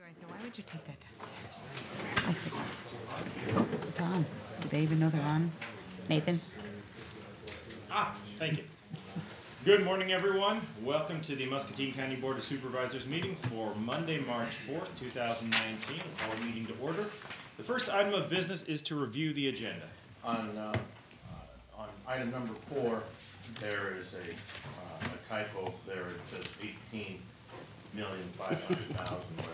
Supervisor, why would you take that downstairs? I fixed it. Oh, it's on. Do they even know they're on? Nathan? Thank you. Good morning, everyone. Welcome to the Muscatine County Board of Supervisors meeting for Monday, March 4th, 2019. Call a meeting to order. The first item of business is to review the agenda. On item number 4, there is a typo there. It says 18,500,000, where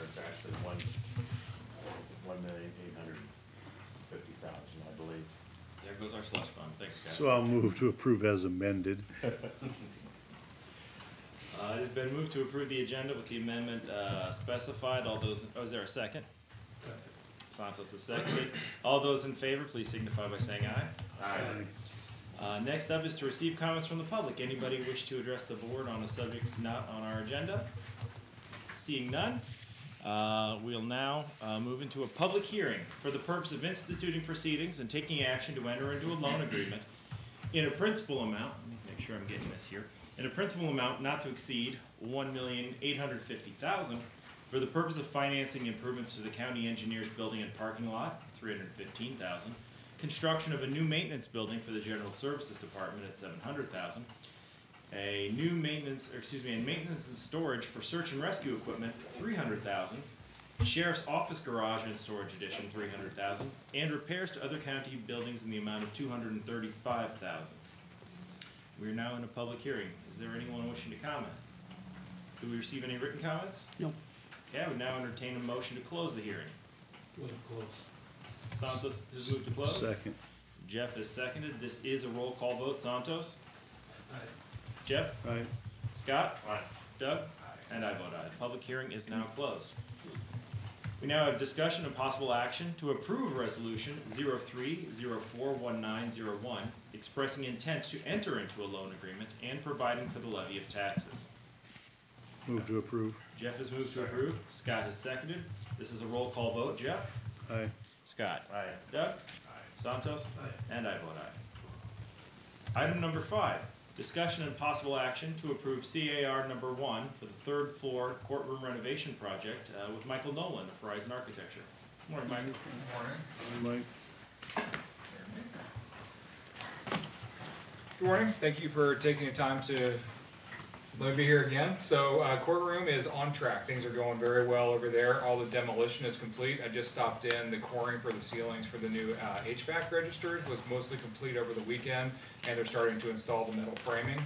it's actually 1,850,000, I believe. There goes our slush fund. Thanks, Scott. So I'll move to approve as amended. It has been moved to approve the agenda with the amendment specified. All those, is there a second? Santos is seconded. All those in favor, please signify by saying aye. Aye. Next up is to receive comments from the public. Anybody wish to address the board on a subject not on our agenda? Seeing none, we'll now move into a public hearing for the purpose of instituting proceedings and taking action to enter into a loan agreement in a principal amount, let me make sure I'm getting this here, in a principal amount not to exceed $1,850,000 for the purpose of financing improvements to the county engineer's building and parking lot, $315,000, construction of a new maintenance building for the general services department at $700,000, a new maintenance and storage for search and rescue equipment, $300,000, sheriff's office garage and storage addition, $300,000, and repairs to other county buildings in the amount of $235,000. We are now in a public hearing. Is there anyone wishing to comment? Do we receive any written comments? No. Okay, I would now entertain a motion to close the hearing. Move to close. Santos has moved to close. Second. Jeff is seconded. This is a roll call vote. Santos? Aye. Jeff? Aye. Scott? Aye. Doug? And I vote aye. The public hearing is now closed. We now have discussion and possible action to approve resolution 03041901 expressing intent to enter into a loan agreement and providing for the levy of taxes. Move to approve. Jeff has moved to approve. Scott has seconded. This is a roll call vote. Jeff? Aye. Scott? Aye. Doug? Santos? And I vote aye. Item number 5, discussion and possible action to approve CAR number 1 for the 3rd floor courtroom renovation project with Michael Nolan of Horizon Architecture. Good morning, Mike. Good morning. Mike. Good morning. Thank you for taking the time to let me be here again. So courtroom is on track. Things are going very well over there. All the demolition is complete. I just stopped in. The coring for the ceilings for the new HVAC registers was mostly complete over the weekend, and they're starting to install the metal framing.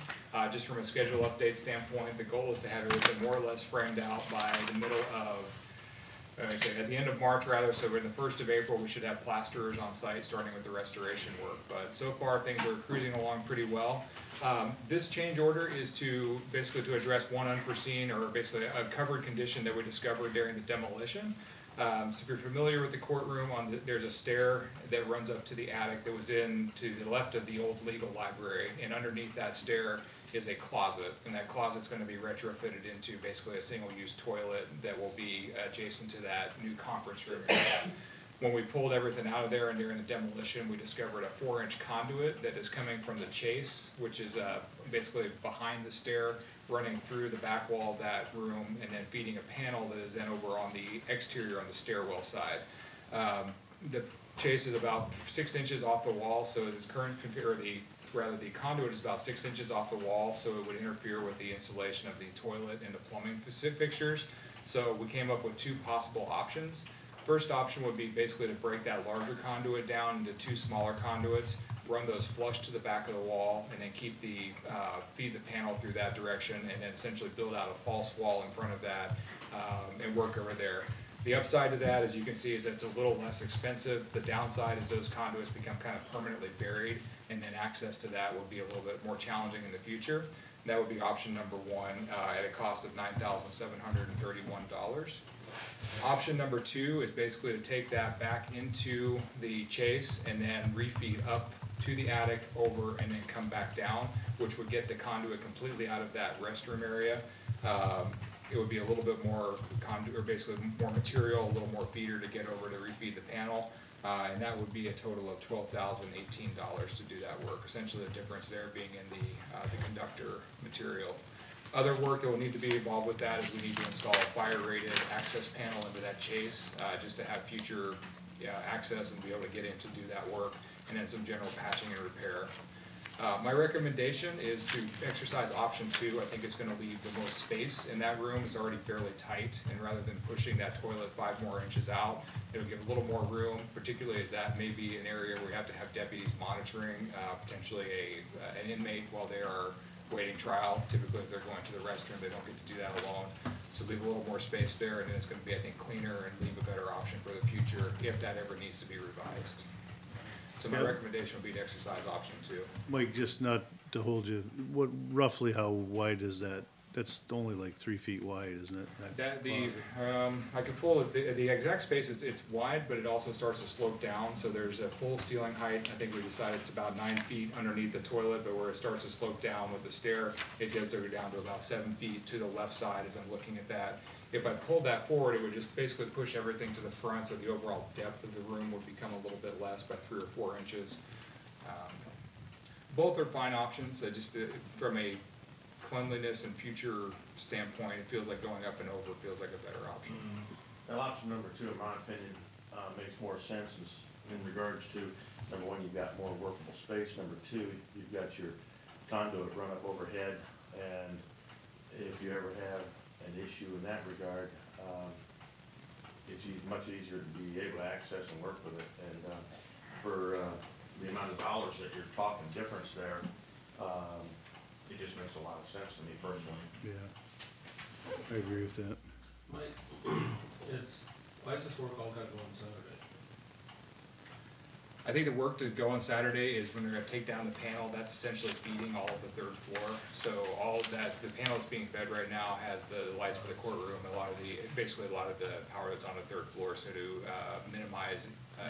Just from a schedule update standpoint, the goal is to have everything more or less framed out by the middle of, at the end of March rather, so in the 1st of April we should have plasterers on site starting with the restoration work. But so far things are cruising along pretty well. This change order is to basically to address one unforeseen or basically a covered condition that we discovered during the demolition. So if you're familiar with the courtroom, there's a stair that runs up to the attic that was in to the left of the old legal library, and underneath that stair is a closet, and that closet's going to be retrofitted into basically a single-use toilet that will be adjacent to that new conference room area. When we pulled everything out of there and during the demolition, we discovered a 4-inch conduit that is coming from the chase, which is basically behind the stair, running through the back wall of that room, and then feeding a panel that is then over on the exterior on the stairwell side. The chase is about 6 inches off the wall, so this current the conduit is about 6 inches off the wall, so it would interfere with the installation of the toilet and the plumbing fixtures. So we came up with 2 possible options. First option would be basically to break that larger conduit down into 2 smaller conduits, run those flush to the back of the wall, and then keep the feed the panel through that direction, and then essentially build out a false wall in front of that and work over there. The upside to that, as you can see, is that it's a little less expensive. The downside is those conduits become kind of permanently buried, and then access to that will be a little bit more challenging in the future. That would be option number 1 at a cost of $9,731. Option number 2 is basically to take that back into the chase and then refeed up to the attic, over, and then come back down, which would get the conduit completely out of that restroom area. It would be a little bit more conduit, or basically more material, a little more feeder to get over to refeed the panel. And that would be a total of $12,018 to do that work. Essentially the difference there being in the conductor material. Other work that will need to be involved with that is we need to install a fire-rated access panel into that chase, just to have future access and be able to get in to do that work, and then some general patching and repair. My recommendation is to exercise option 2. I think it's gonna leave the most space in that room. It's already fairly tight, and rather than pushing that toilet 5 more inches out, it'll give a little more room, particularly as that may be an area where we have to have deputies monitoring, potentially an inmate while they are waiting trial. Typically, if they're going to the restroom, they don't get to do that alone. So leave a little more space there, and then it's gonna be, I think, cleaner and leave a better option for the future if that ever needs to be revised. So my Yep. recommendation would be to exercise option 2. Mike, just not to hold you, roughly how wide is that? That's only like 3 feet wide, isn't it? I can pull it, the exact space, it's wide, but it also starts to slope down, so there's a full ceiling height. I think we decided it's about 9 feet underneath the toilet, but where it starts to slope down with the stair, it does go down to about 7 feet to the left side as I'm looking at that. If I pulled that forward, it would just basically push everything to the front, so the overall depth of the room would become a little bit less by 3 or 4 inches. Both are fine options, just from a cleanliness and future standpoint, it feels like going up and over feels like a better option. Now, option number 2, in my opinion, makes more sense in regards to, number 1, you've got more workable space. Number 2, you've got your conduit run up overhead, and if you ever have an issue in that regard, it's much easier to be able to access and work with it. And for the amount of dollars that you're talking difference there, it just makes a lot of sense to me personally. Yeah, I agree with that. Mike, why does this work all gotta go on Saturday? I think the work to go on Saturday is when they're gonna take down the panel, that's essentially feeding all of the 3rd floor. So all of that, the panel that's being fed right now has the lights for the courtroom, basically a lot of the power that's on the 3rd floor. So to minimize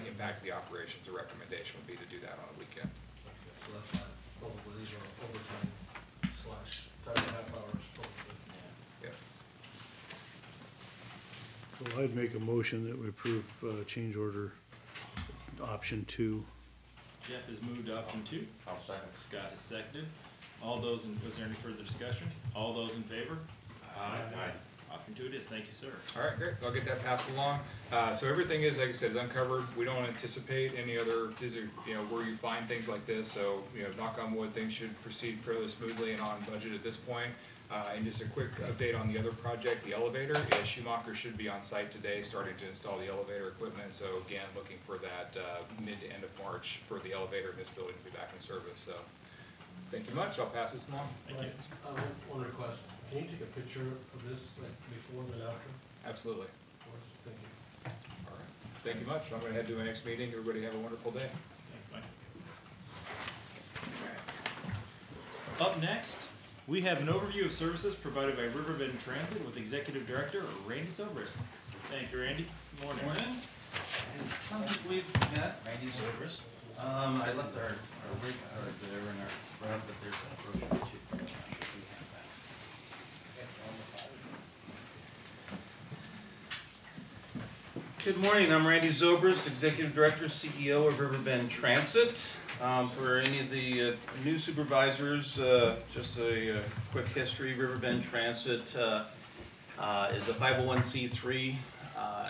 impact of the operations, the recommendation would be to do that on a weekend. Okay, so that's fine, probably these are overtime / time and a half hours probably. Yep. Well, I'd make a motion that we approve change order option 2. Jeff has moved to option 2. I'll second. Scott has seconded. Was there any further discussion? All those in favor? Aye. Option 2 it is. Thank you, sir. All right, great. I'll get that passed along. So everything is, like I said, is uncovered. We don't anticipate any other, where you find things like this. So, knock on wood, things should proceed fairly smoothly and on budget at this point. And just a quick update on the other project, the elevator. Schumacher should be on site today, starting to install the elevator equipment. So again, looking for that mid to end of March for the elevator in this building to be back in service. So thank you much. I'll pass this along. Thank you. One request, can you take a picture of this, like, before and after, Absolutely. of course? Thank you. All right. Thank you much. I'm going to head to my next meeting. Everybody have a wonderful day. Thanks, Mike. Up next, we have an overview of services provided by Riverbend Transit with Executive Director Randy Zobrist. Thank you, Randy. Good morning. Morning. And some people we've met, Randy Zobrist. I left our rig there in our run, but there's a brochure too. I'm not sure if we have that. Good morning, I'm Randy Zobrist, Executive Director, CEO of Riverbend Transit. For any of the new supervisors, just a quick history. Riverbend Transit is a 501c3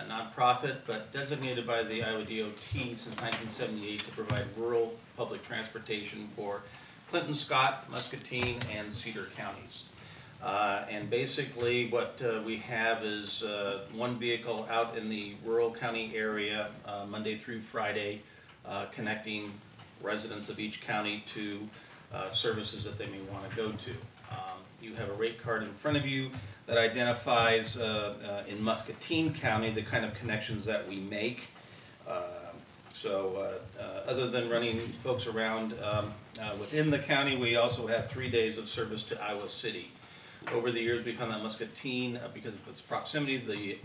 nonprofit, but designated by the Iowa DOT since 1978 to provide rural public transportation for Clinton, Scott, Muscatine, and Cedar counties. And basically what we have is one vehicle out in the rural county area Monday through Friday, connecting residents of each county to services that they may want to go to. You have a rate card in front of you that identifies in Muscatine County the kind of connections that we make. Other than running folks around within the county, we also have 3 days of service to Iowa City. Over the years, we found that Muscatine, because of its proximity, the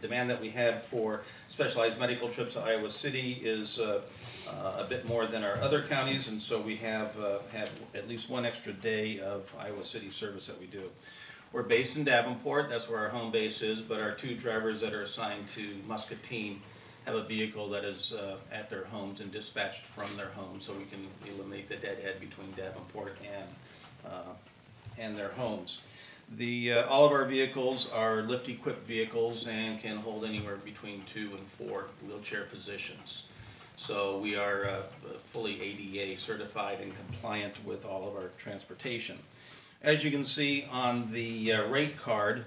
demand that we had for specialized medical trips to Iowa City is a bit more than our other counties, and so we have at least one extra day of Iowa City service that we do. We're based in Davenport, that's where our home base is, but our 2 drivers that are assigned to Muscatine have a vehicle that is at their homes and dispatched from their homes, so we can eliminate the deadhead between Davenport and their homes. All of our vehicles are lift-equipped vehicles and can hold anywhere between 2 and 4 wheelchair positions. So we are fully ADA certified and compliant with all of our transportation. As you can see on the rate card,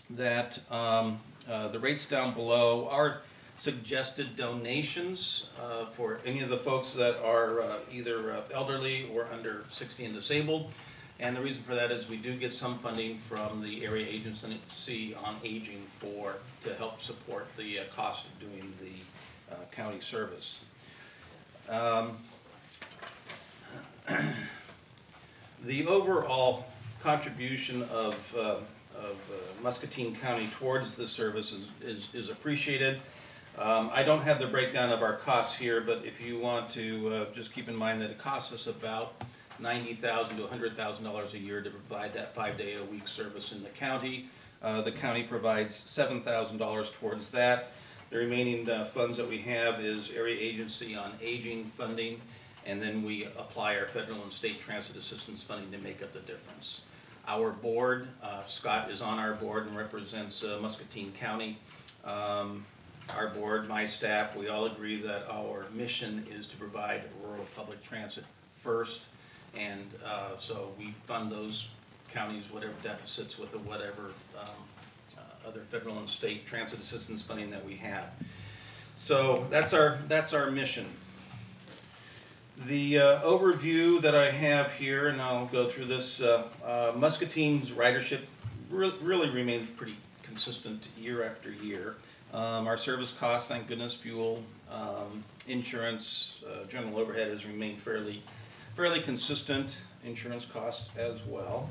that the rates down below are suggested donations for any of the folks that are either elderly or under 60 and disabled. And the reason for that is we do get some funding from the Area Agency on Aging to help support the cost of doing the county service. The overall contribution of Muscatine County towards the service is appreciated. I don't have the breakdown of our costs here, but if you want to just keep in mind that it costs us about $90,000 to $100,000 a year to provide that 5-day-a-week service in the county. The county provides $7,000 towards that. The remaining funds that we have is Area Agency on Aging funding, and then we apply our federal and state transit assistance funding to make up the difference. Our board, Scott is on our board and represents Muscatine County. Our board, my staff, we all agree that our mission is to provide rural public transit first, and so we fund those counties whatever deficits with whatever other federal and state transit assistance funding that we have. So that's our mission. The overview that I have here, and I'll go through this, Muscatine's ridership really remains pretty consistent year after year. Our service costs, thank goodness, fuel, insurance, general overhead has remained fairly consistent, insurance costs as well.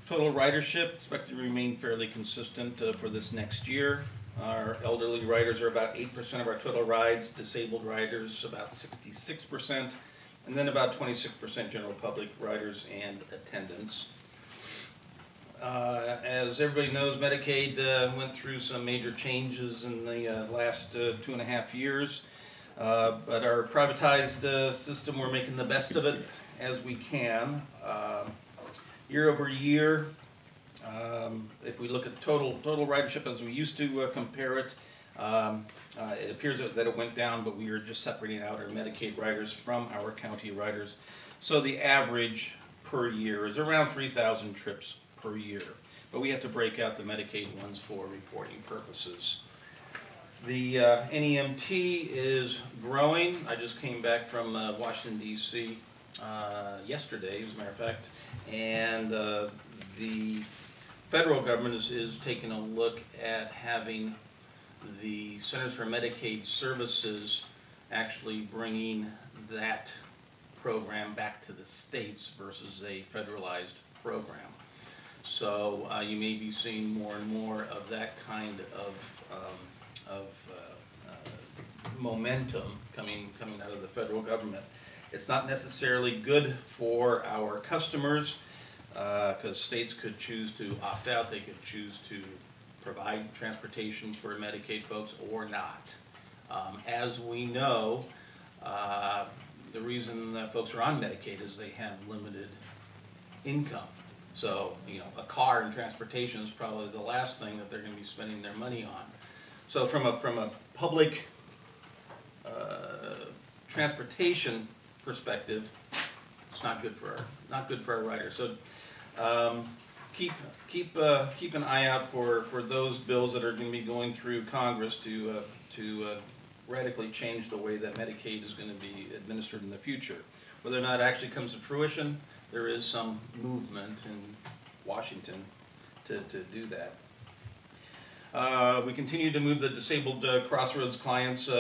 Total ridership expected to remain fairly consistent for this next year. Our elderly riders are about 8% of our total rides, disabled riders about 66%, and then about 26% general public riders and attendants. As everybody knows, Medicaid went through some major changes in the last 2.5 years, but our privatized system, we're making the best of it as we can. Year over year, if we look at total ridership as we used to compare it, it appears that it went down, but we are just separating out our Medicaid riders from our county riders. So the average per year is around 3,000 trips per year, but we have to break out the Medicaid ones for reporting purposes. The NEMT is growing. I just came back from Washington, D.C. Yesterday, as a matter of fact, and the federal government is taking a look at having the Centers for Medicaid Services actually bringing that program back to the states versus a federalized program. So you may be seeing more and more of that kind of momentum coming out of the federal government. It's not necessarily good for our customers because states could choose to opt out. They could choose to provide transportation for Medicaid folks or not. As we know, the reason that folks are on Medicaid is they have limited income. So, you know, a car and transportation is probably the last thing that they're going to be spending their money on. So from a public transportation perspective, it's not good for our riders. So keep an eye out for those bills that are going to be going through Congress to radically change the way that Medicaid is going to be administered in the future. Whether or not it actually comes to fruition, there is some movement in Washington to do that. We continue to move the disabled Crossroads clients,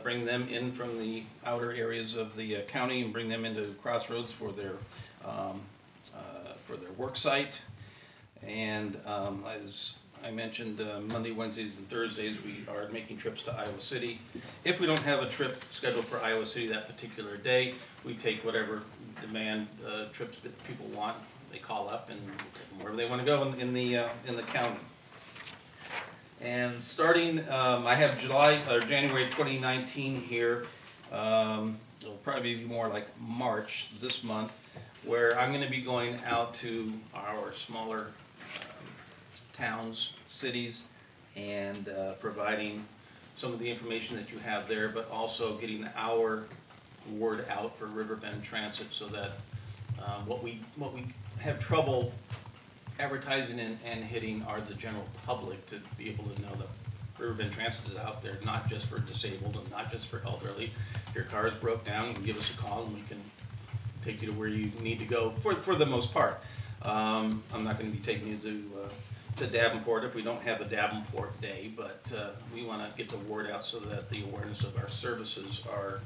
bring them in from the outer areas of the county and bring them into Crossroads for their work site. And as I mentioned, Monday, Wednesdays, and Thursdays we are making trips to Iowa City. If we don't have a trip scheduled for Iowa City that particular day, we take whatever demand trips that people want. They call up and we'll take them wherever they want to go in the county. And starting, I have January 2019 here. It'll probably be more like March this month. where I'm gonna be going out to our smaller towns, cities, and providing some of the information that you have there, but also getting our word out for Riverbend Transit so that what we have trouble advertising and hitting are the general public, to be able to know that Riverbend Transit is out there, not just for disabled and not just for elderly. If your car is broke down, you can give us a call and we can take you to where you need to go for the most part. I'm not going to be taking you to Davenport if we don't have a Davenport day, but we want to get the word out so that the awareness of our services are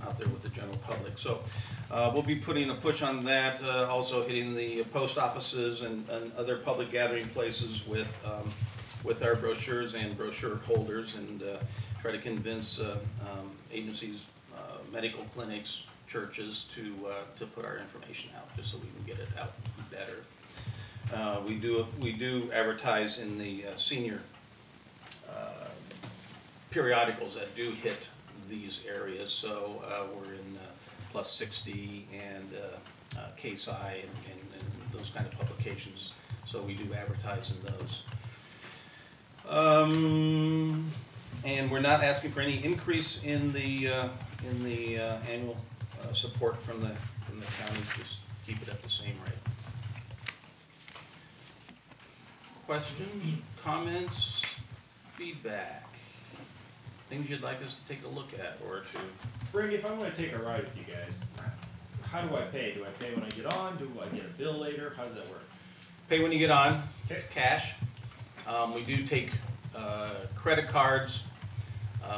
out there with the general public. So we'll be putting a push on that, also hitting the post offices and other public gathering places with our brochures and brochure holders, and try to convince agencies, medical clinics, churches to put our information out, just so we can get it out better. We do advertise in the senior periodicals that do hit these areas. So we're in Plus 60 and Case I and those kind of publications. So we do advertise in those. And we're not asking for any increase in the annual support from the counties. Just keep it at the same rate. Questions, comments, feedback, things you'd like us to take a look at or to... Brink, if I want to take a ride with you guys, how do I pay? Do I pay when I get on? Do I get a bill later? How does that work? Pay when you get on. Okay. It's cash. We do take credit cards.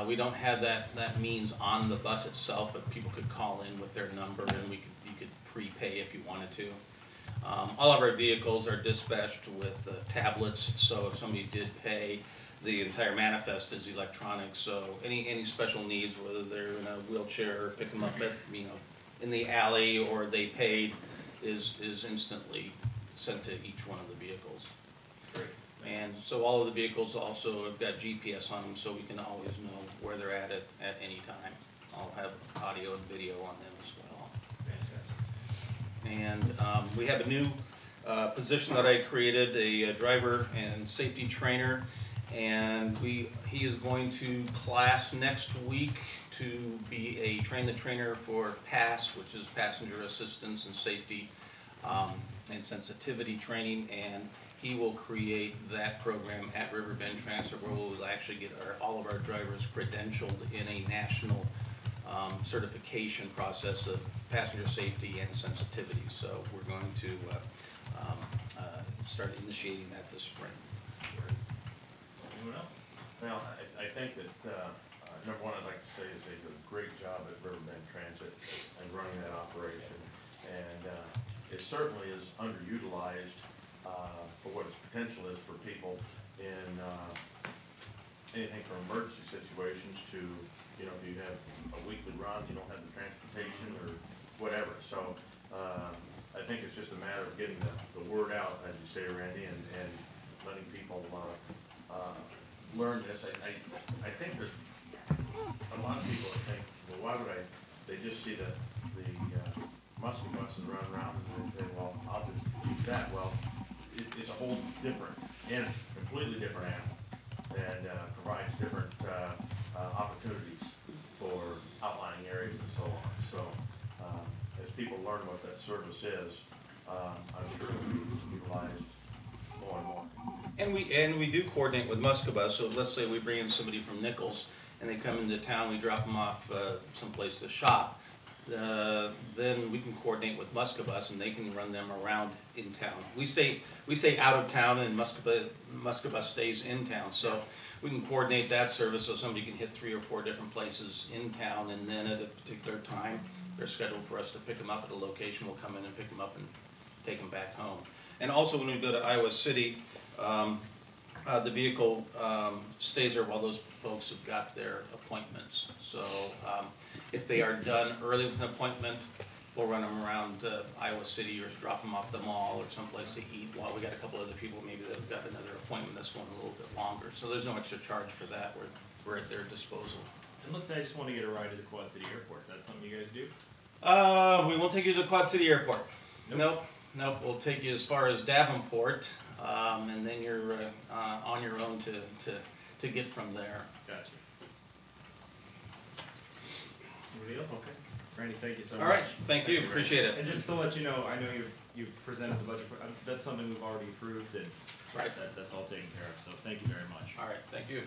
We don't have that means on the bus itself, but people could call in with their number and you could prepay if you wanted to. All of our vehicles are dispatched with tablets, so if somebody did pay, the entire manifest is electronic. So any special needs, whether they're in a wheelchair or pick them up at, in the alley, or they paid, is instantly sent to each one of the vehicles. Great. And so all of the vehicles also have got GPS on them, so we can always know where they're at any time. I'll have audio and video on them as well. Fantastic. And we have a new position that I created, a driver and safety trainer, and he is going to class next week to be a train-the-trainer for PASS, which is Passenger Assistance and Safety and Sensitivity Training, and he will create that program at Riverbend Transit, where we'll actually get all of our drivers credentialed in a national certification process of passenger safety and sensitivity. So we're going to start initiating that this spring. Anyone else? Well, I think that, number one, I'd like to say is they do a great job at Riverbend Transit and running that operation. And it certainly is underutilized for what its potential is for people in anything from emergency situations to, if you have a weekly run, you don't have the transportation or whatever. So I think it's just a matter of getting the word out, as you say, Randy, and letting people learn this. I think there's a lot of people that think, well, why would they just see the muscle buses run around and they think, well, I'll just use that. Well, it's a whole different animal, completely different animal, and provides different opportunities for outlying areas and so on. So as people learn what that service is, I'm sure it will be utilized more and more. And we do coordinate with Muscatine. So let's say we bring in somebody from Nichols and they come into town, we drop them off someplace to shop. Then we can coordinate with Muscatine and they can run them around in town. We stay out of town and Muscatine stays in town. So we can coordinate that service so somebody can hit 3 or 4 different places in town, and then at a particular time they're scheduled for us to pick them up at a location. We'll come in and pick them up and take them back home. And also when we go to Iowa City, the vehicle stays there while those folks have got their appointments. So if they are done early with an appointment, we'll run them around Iowa City or drop them off the mall or someplace to eat while we got a couple other people maybe that have got another appointment that's going a little bit longer. So there's no extra charge for that. We're at their disposal. And let's say I just want to get a ride to the Quad City Airport. Is that something you guys do? We won't take you to the Quad City Airport. Nope, we'll take you as far as Davenport, and then you're, on your own to get from there. Gotcha. Anybody else? Okay. Randy, thank you so much. All right, thank you, appreciate it. And just to let you know, I know you've presented the budget, that's something we've already approved, and Right. that's all taken care of, so thank you very much. All right, thank you.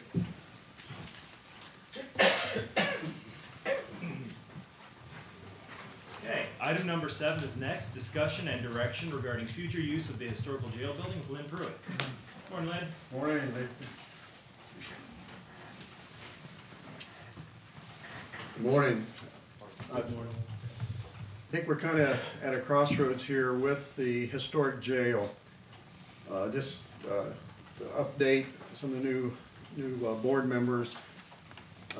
Okay, item number 7 is next, discussion and direction regarding future use of the historical jail building with Lynn Pruitt. Morning, Lynn. Morning, Lee. Good morning. I think we're kind of at a crossroads here with the historic jail. Just to update some of the new board members.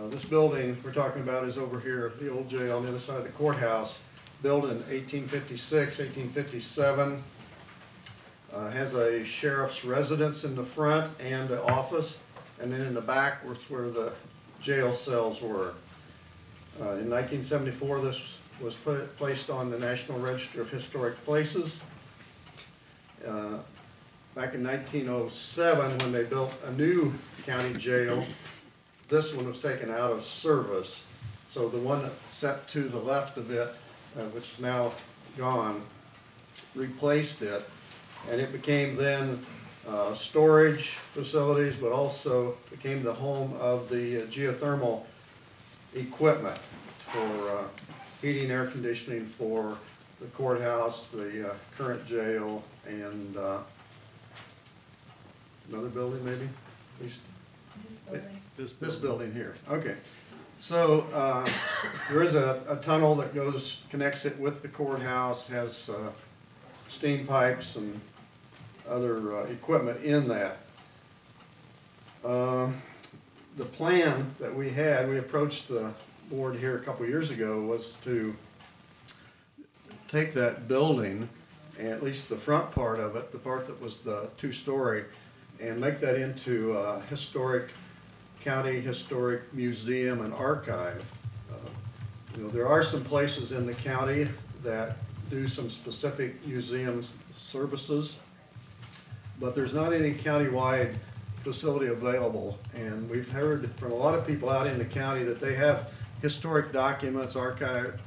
This building we're talking about is over here, the old jail on the other side of the courthouse, built in 1856, 1857. Has a sheriff's residence in the front and the office, and then in the back was where the jail cells were. In 1974, this was placed on the National Register of Historic Places. Back in 1907, when they built a new county jail, this one was taken out of service. So the one set to the left of it, which is now gone, replaced it. And it became then storage facilities, but also became the home of the geothermal equipment for heating, air conditioning for the courthouse, the current jail, and another building maybe, at least? This building here, okay. So there is a tunnel that connects it with the courthouse, has steam pipes and other equipment in that. The plan that we had, we approached the board here a couple years ago, was to take that building, and at least the front part of it, the part that was the two-story, and make that into a county historic museum and archive. There are some places in the county that do some specific museum services, but there's not any countywide facility available. And we've heard from a lot of people out in the county that they have historic documents, archive,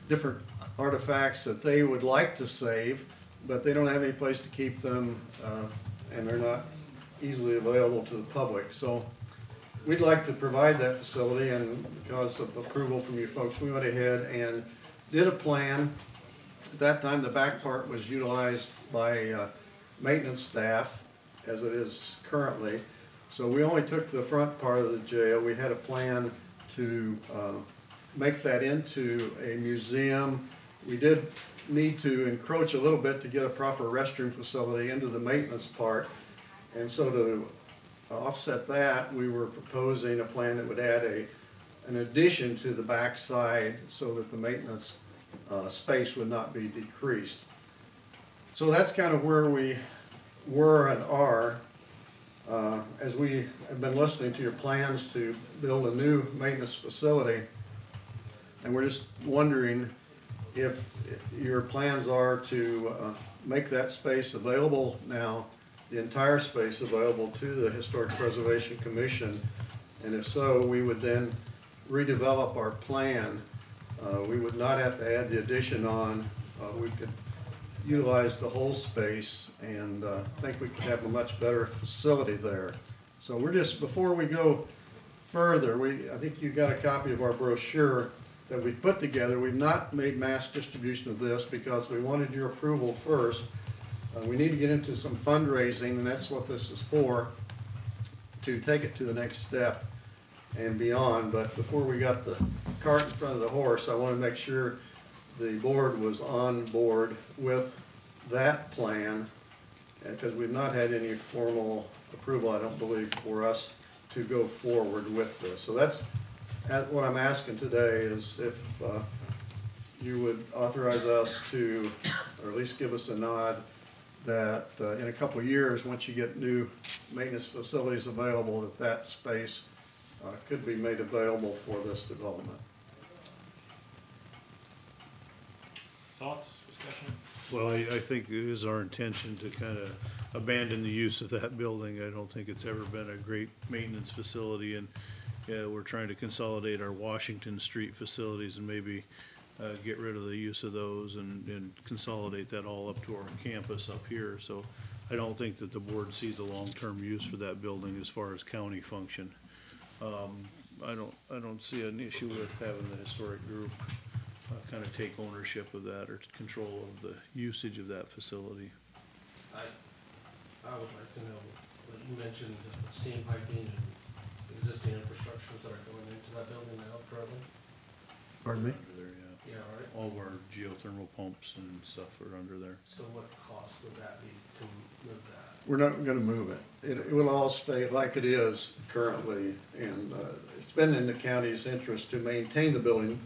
different artifacts that they would like to save, but they don't have any place to keep them, and they're not easily available to the public. So we'd like to provide that facility, and because of approval from you folks, we went ahead and did a plan. At that time, the back part was utilized by maintenance staff, as it is currently. So we only took the front part of the jail. We had a plan to make that into a museum. We did need to encroach a little bit to get a proper restroom facility into the maintenance part. And so to offset that, we were proposing a plan that would add an addition to the back side so that the maintenance space would not be decreased. So that's kind of where we were and are. As we have been listening to your plans to build a new maintenance facility, and we're just wondering if your plans are to make that space available now, the entire space available to the Historic Preservation Commission, and if so, we would then redevelop our plan. We would not have to add the addition on. We could utilize the whole space, and think we could have a much better facility there. So we're just, before we go further, I think you got a copy of our brochure that we put together. We've not made mass distribution of this because we wanted your approval first. We need to get into some fundraising, and that's what this is for, to take it to the next step and beyond. But before we got the cart in front of the horse, I want to make sure the board was on board with that plan, because we've not had any formal approval, I don't believe, for us to go forward with this. So that's what I'm asking today, is if you would authorize us to, or at least give us a nod, that in a couple of years, once you get new maintenance facilities available, that space could be made available for this development. Thoughts, discussion? Well, I think it is our intention to kind of abandon the use of that building. I don't think it's ever been a great maintenance facility, and we're trying to consolidate our Washington Street facilities and maybe get rid of the use of those and consolidate that all up to our campus up here. So I don't think that the board sees a long-term use for that building as far as county function. I don't see an issue with having the historic group kind of take ownership of that or control of the usage of that facility. I would like to know, you mentioned steam piping and existing infrastructures that are going into that building now currently? Pardon me? Under there, yeah. Yeah, right. All of our geothermal pumps and stuff are under there. So what cost would that be to move that? We're not gonna move it. It will all stay like it is currently, and it's been in the county's interest to maintain the building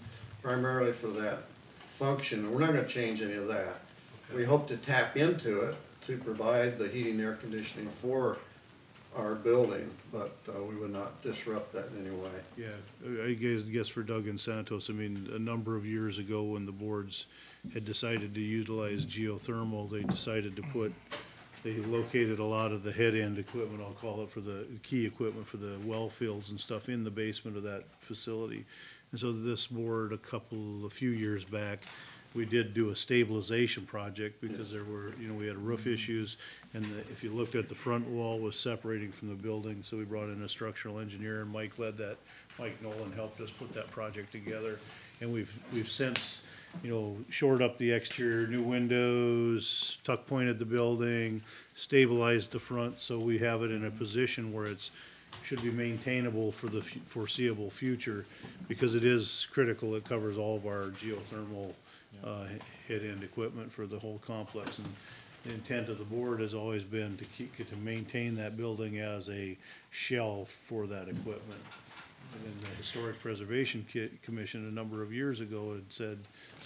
primarily for that function, and we're not gonna change any of that. We hope to tap into it to provide the heating and air conditioning for our building, but we would not disrupt that in any way. Yeah, I guess for Doug and Santos, I mean, a number of years ago when the boards had decided to utilize geothermal, they located a lot of the head-end equipment, I'll call it, for the key equipment for the well fields and stuff in the basement of that facility. And so this board, a few years back, we did do a stabilization project because there were, we had roof issues, and if you looked at the front wall was separating from the building, so we brought in a structural engineer, and Mike led that. Mike Nolan helped us put that project together, and we've since, shored up the exterior, new windows, tuck pointed the building, stabilized the front, so we have it in a position where it's should be maintainable for the foreseeable future, because it is critical. It covers all of our geothermal head-end equipment for the whole complex. And the intent of the board has always been to maintain that building as a shell for that equipment. And then the Historic Preservation Commission a number of years ago had said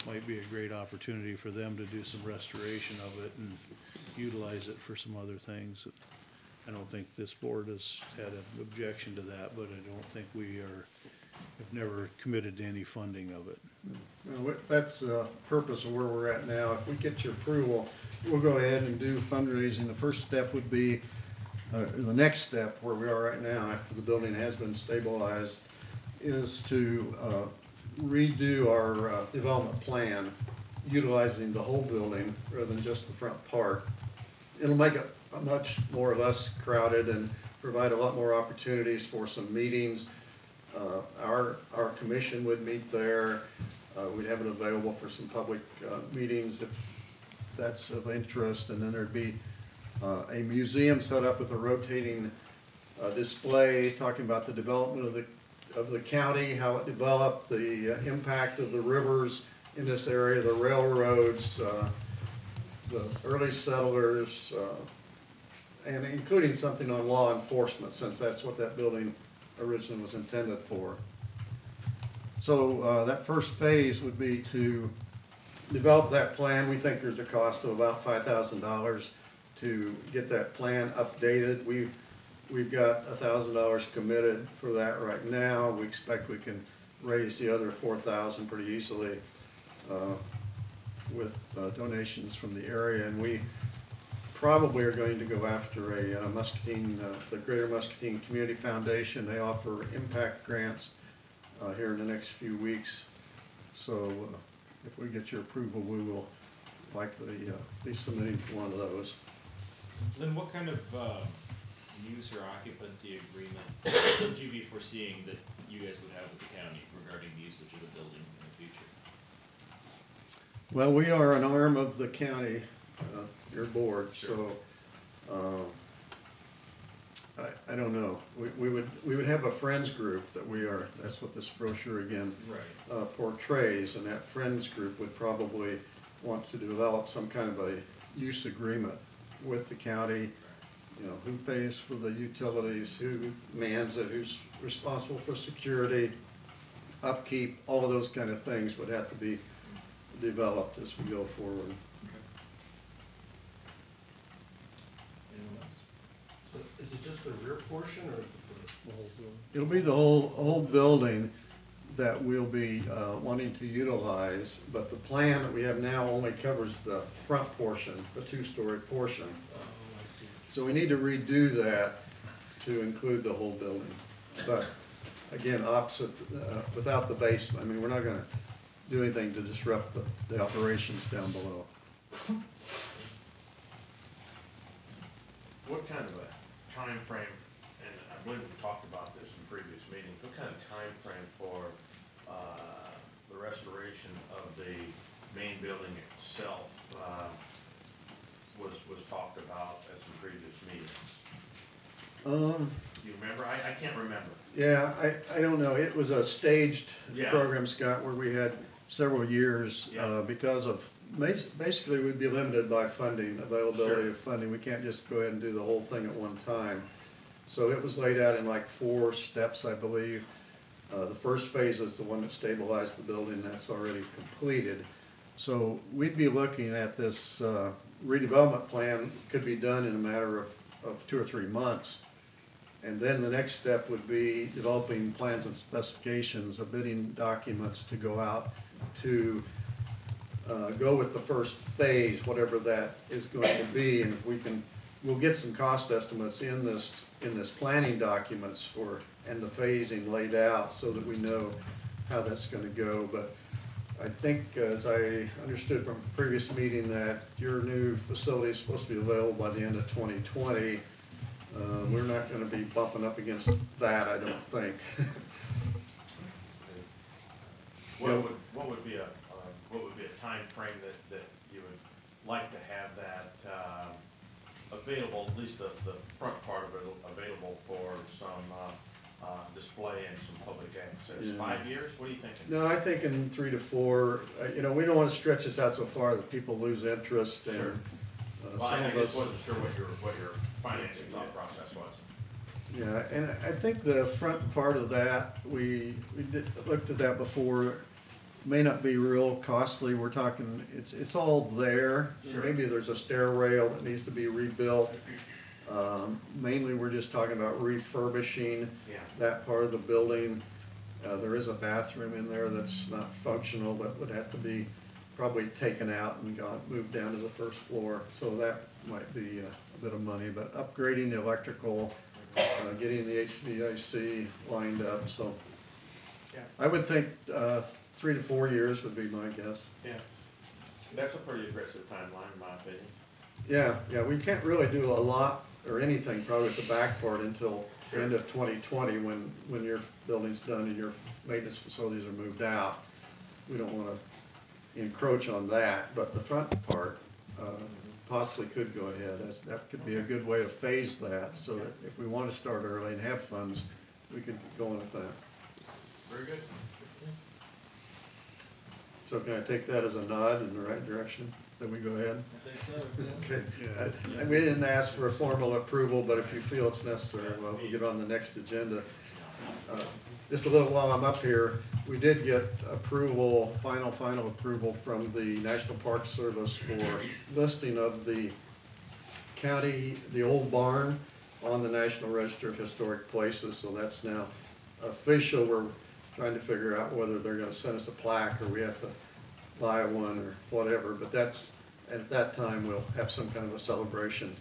might be a great opportunity for them to do some restoration of it and utilize it for some other things. I don't think this board has had an objection to that, but I don't think have never committed to any funding of it. Well, that's the purpose of where we're at now. If we get your approval, we'll go ahead and do fundraising. The first step would be, the next step where we are right now, after the building has been stabilized, is to redo our development plan, utilizing the whole building rather than just the front part. It'll make it much more or less crowded and provide a lot more opportunities for some meetings. Our commission would meet there. We'd have it available for some public meetings if that's of interest. And then there'd be a museum set up with a rotating display talking about the development of the county, how it developed, the impact of the rivers in this area, the railroads, the early settlers, and including something on law enforcement, since that's what that building originally was intended for. So that first phase would be to develop that plan. We think there's a cost of about $5,000 to get that plan updated. We've got $1,000 committed for that right now. We expect we can raise the other $4,000 pretty easily with donations from the area, and we probably are going to go after a Muscatine, the Greater Muscatine Community Foundation. They offer impact grants here in the next few weeks. So if we get your approval, we will likely be submitting for one of those. Then what kind of use or occupancy agreement would you be foreseeing that you guys would have with the county regarding the usage of the building in the future? Well, we are an arm of the county, your board, Sure. so I don't know. We would have a friends group that we are. That's what this brochure again portrays, and that friends group would probably want to develop some kind of a use agreement with the county. Who pays for the utilities, who mans it, who's responsible for security, upkeep, all of those kind of things would have to be developed as we go forward. Anyone else? So is it just the rear portion or is it the whole building? It'll be the whole building. that we'll be wanting to utilize, but the plan that we have now only covers the front portion, the two-story portion. So we need to redo that to include the whole building. But again, opposite, without the basement, I mean, we're not gonna do anything to disrupt the operations down below. What kind of a time frame? And I believe we talked about this in previous meetings, what kind of time frame for the restoration of the main building itself was talked about at some previous meetings? Do you remember? I can't remember. Yeah, I don't know. It was a staged Yeah. program, Scott, where we had several years, Yeah. because of, basically we'd be limited by funding, availability Sure. of funding. We can't just go ahead and do the whole thing at one time. So it was laid out in like 4 steps, I believe. The first phase is the one that stabilized the building. That's already completed. So we'd be looking at this redevelopment plan, could be done in a matter of 2 or 3 months. And then the next step would be developing plans and specifications of bidding documents to go out to go with the first phase, whatever that is going to be. And if we can, we'll get some cost estimates in this planning documents and the phasing laid out so that we know how that's gonna go. But I think, as I understood from a previous meeting, that your new facility is supposed to be available by the end of 2020. We're not gonna be bumping up against that, I don't think. What would be a time frame that you would like to have that available, at least the front part of it available for some display and some public access? Yeah. 5 years? What are you thinking? No, I think in 3 to 4, you know, we don't wanna stretch this out so far that people lose interest and Sure. Well, some I of just us. wasn't sure what your financing thought process was. Yeah, and I think the front part of that, we looked at that before, may not be real costly. We're talking, it's all there. Sure. Maybe there's a stair rail that needs to be rebuilt. Mainly, we're just talking about refurbishing Yeah. that part of the building. There is a bathroom in there that's not functional, that would have to be probably taken out and moved down to the first floor. So that might be a bit of money, but upgrading the electrical, getting the HVAC lined up, so. Yeah. I would think 3 to 4 years would be my guess. Yeah. That's a pretty aggressive timeline, in my opinion. Yeah, we can't really do a lot or anything probably at the back part until the end of 2020 when your building's done and your maintenance facilities are moved out. We don't wanna encroach on that, but the front part possibly could go ahead. That could be a good way to phase that, so that if we wanna start early and have funds, we could go on with that. Very good. So can I take that as a nod in the right direction, that we go ahead? I think so, yeah. Okay. Yeah. And we didn't ask for a formal approval, but if you feel it's necessary, well, we'll get on the next agenda. Just a little while I'm up here, we did get approval, final approval from the National Park Service for listing of the county, the old barn on the National Register of Historic Places, so that's now official. We're trying to figure out whether they're gonna send us a plaque or we have to buy one or whatever, but that's, at that time, we'll have some kind of a celebration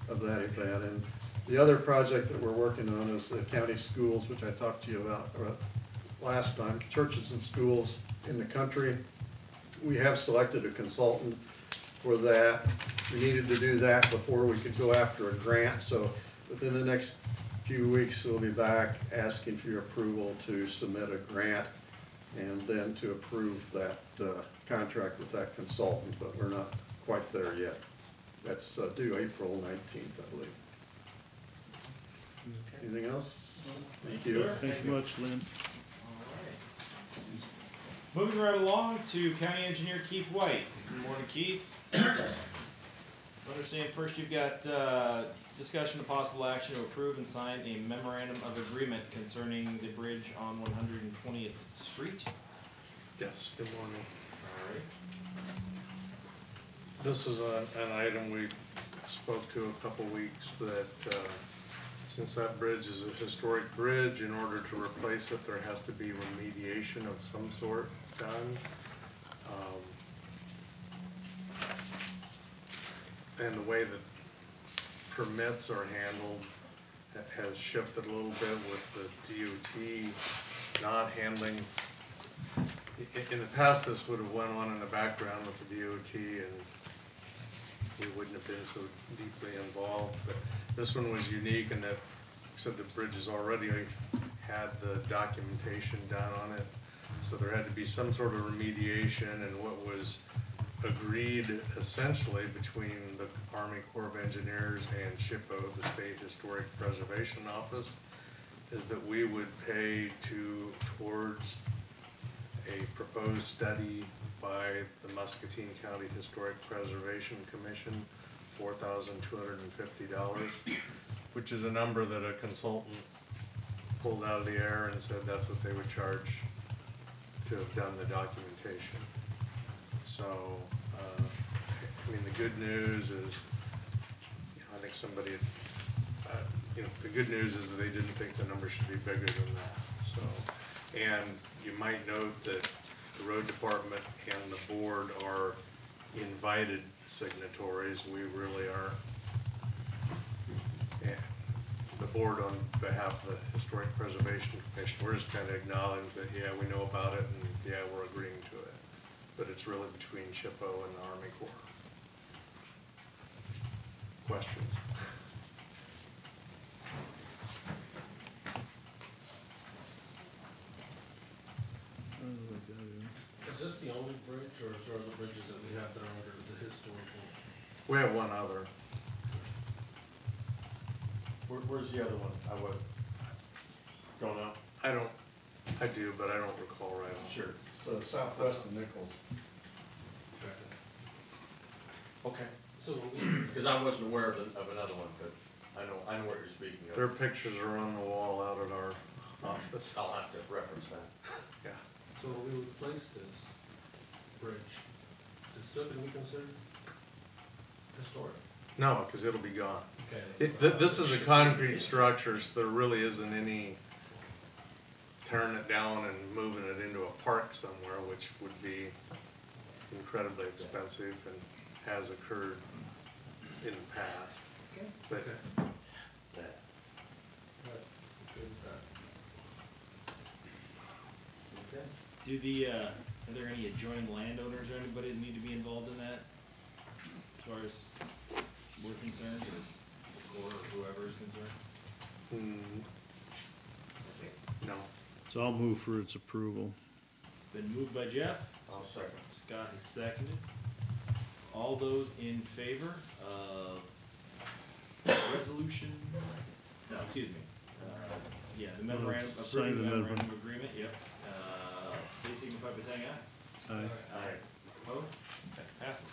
of that event. And the other project that we're working on is the county schools, which I talked to you about last time, churches and schools in the country. We have selected a consultant for that. We needed to do that before we could go after a grant, so within the next few weeks, we'll be back asking for your approval to submit a grant and then to approve that contract with that consultant, but we're not quite there yet. That's due April 19th, I believe. Anything else? Thank you. Sir. Thank you much, Lynn. Moving right along to County Engineer Keith White. Good morning, Keith. Understand first you've got discussion of possible action to approve and sign a memorandum of agreement concerning the bridge on 120th Street. Yes, good morning. All right. This is an item we spoke to a couple weeks that Since that bridge is a historic bridge, in order to replace it, there has to be remediation of some sort done. And the way that permits are handled has shifted a little bit with the DOT not handling. In the past, this would have went on in the background with the DOT and we wouldn't have been so deeply involved. But this one was unique in that, except the bridge has already had the documentation done on it. So there had to be some sort of remediation, and what was agreed essentially between the Army Corps of Engineers and SHPO, the State Historic Preservation Office, is that we would pay towards a proposed study by the Muscatine County Historic Preservation Commission, $4,250, which is a number that a consultant pulled out of the air and said that's what they would charge to have done the documentation. So, I mean, the good news is, I think somebody, the good news is that they didn't think the number should be bigger than that. So, and you might note that the road department and the board are invited signatories. We really aren't. Yeah. The board on behalf of the Historic Preservation Commission, we're just kind of acknowledging that, yeah, we know about it and yeah, we're agreeing to it. But it's really between SHPO and the Army Corps. Questions? Is this the only bridge, or is there other bridges that we have that are under the historical? We have one other. Where's the other one? Going out? I do, but I don't recall right now. Sure. So southwest of Nichols. Okay. So Because I wasn't aware of another one, but I know what you're speaking of. Their pictures are on the wall out at our office. I'll have to reference that. Yeah. so we would place this bridge, is it still gonna be considered historic? No, because it'll be gone. Okay. This is a concrete structure, so there really isn't any tearing it down and moving it into a park somewhere, which would be incredibly expensive and has occurred in the past. Okay. But Okay. Yeah. Right. Good with that. Okay. Do are there any adjoining landowners or anybody that need to be involved in that? As far as we're concerned, or whoever is concerned? no. So I'll move for its approval. It's been moved by Jeff. I'll second. Scott has seconded. All those in favor of resolution, no, excuse me, yeah, the memorandum, Sign approving the the memorandum. memorandum agreement, yep. Please signify by saying aye. Aye. Aye. Opposed? Okay, passes.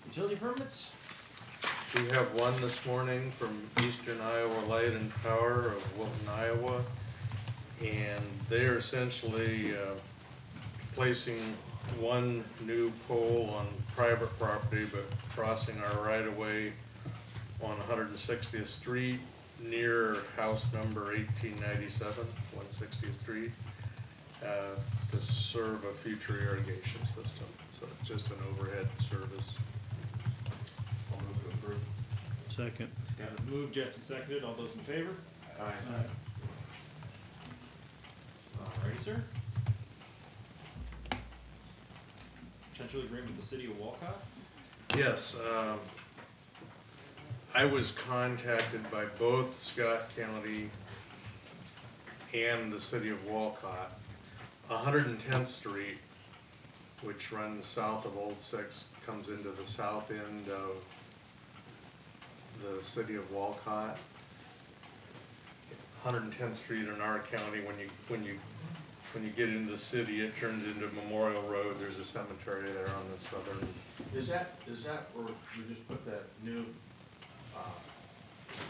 Utility permits? We have one this morning from Eastern Iowa Light and Power of Wilton, Iowa. And they are essentially placing one new pole on private property, but crossing our right-of-way on 160th Street near house number 1897, 160th Street, to serve a future irrigation system. So it's just an overhead service. I'll move to approve. Second. Scott has moved, Jeff has seconded. All those in favor? Aye. Alrighty, sir. Potential agreement with the city of Walcott? Yes, I was contacted by both Scott County and the city of Walcott. 110th Street, which runs south of Old Six, comes into the south end of the city of Walcott. 110th Street in our county, when you get into the city, it turns into Memorial Road. There's a cemetery there on the southern. Is that where we just put that new,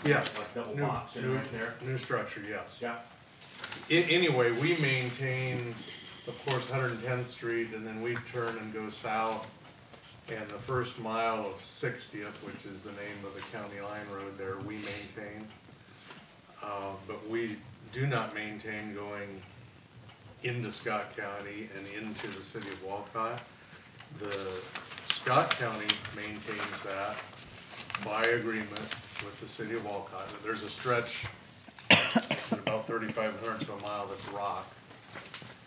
Yes. like double new- box in new- right there? New structure, yes. Yeah. Anyway, we maintain, of course, 110th Street, and then we turn and go south. And the first mile of 60th, which is the name of the county line road there, we maintain. but we do not maintain going into Scott County and into the city of Walcott. The Scott County maintains that by agreement with the city of Walcott. There's a stretch at about 3,500 to a mile that's rock.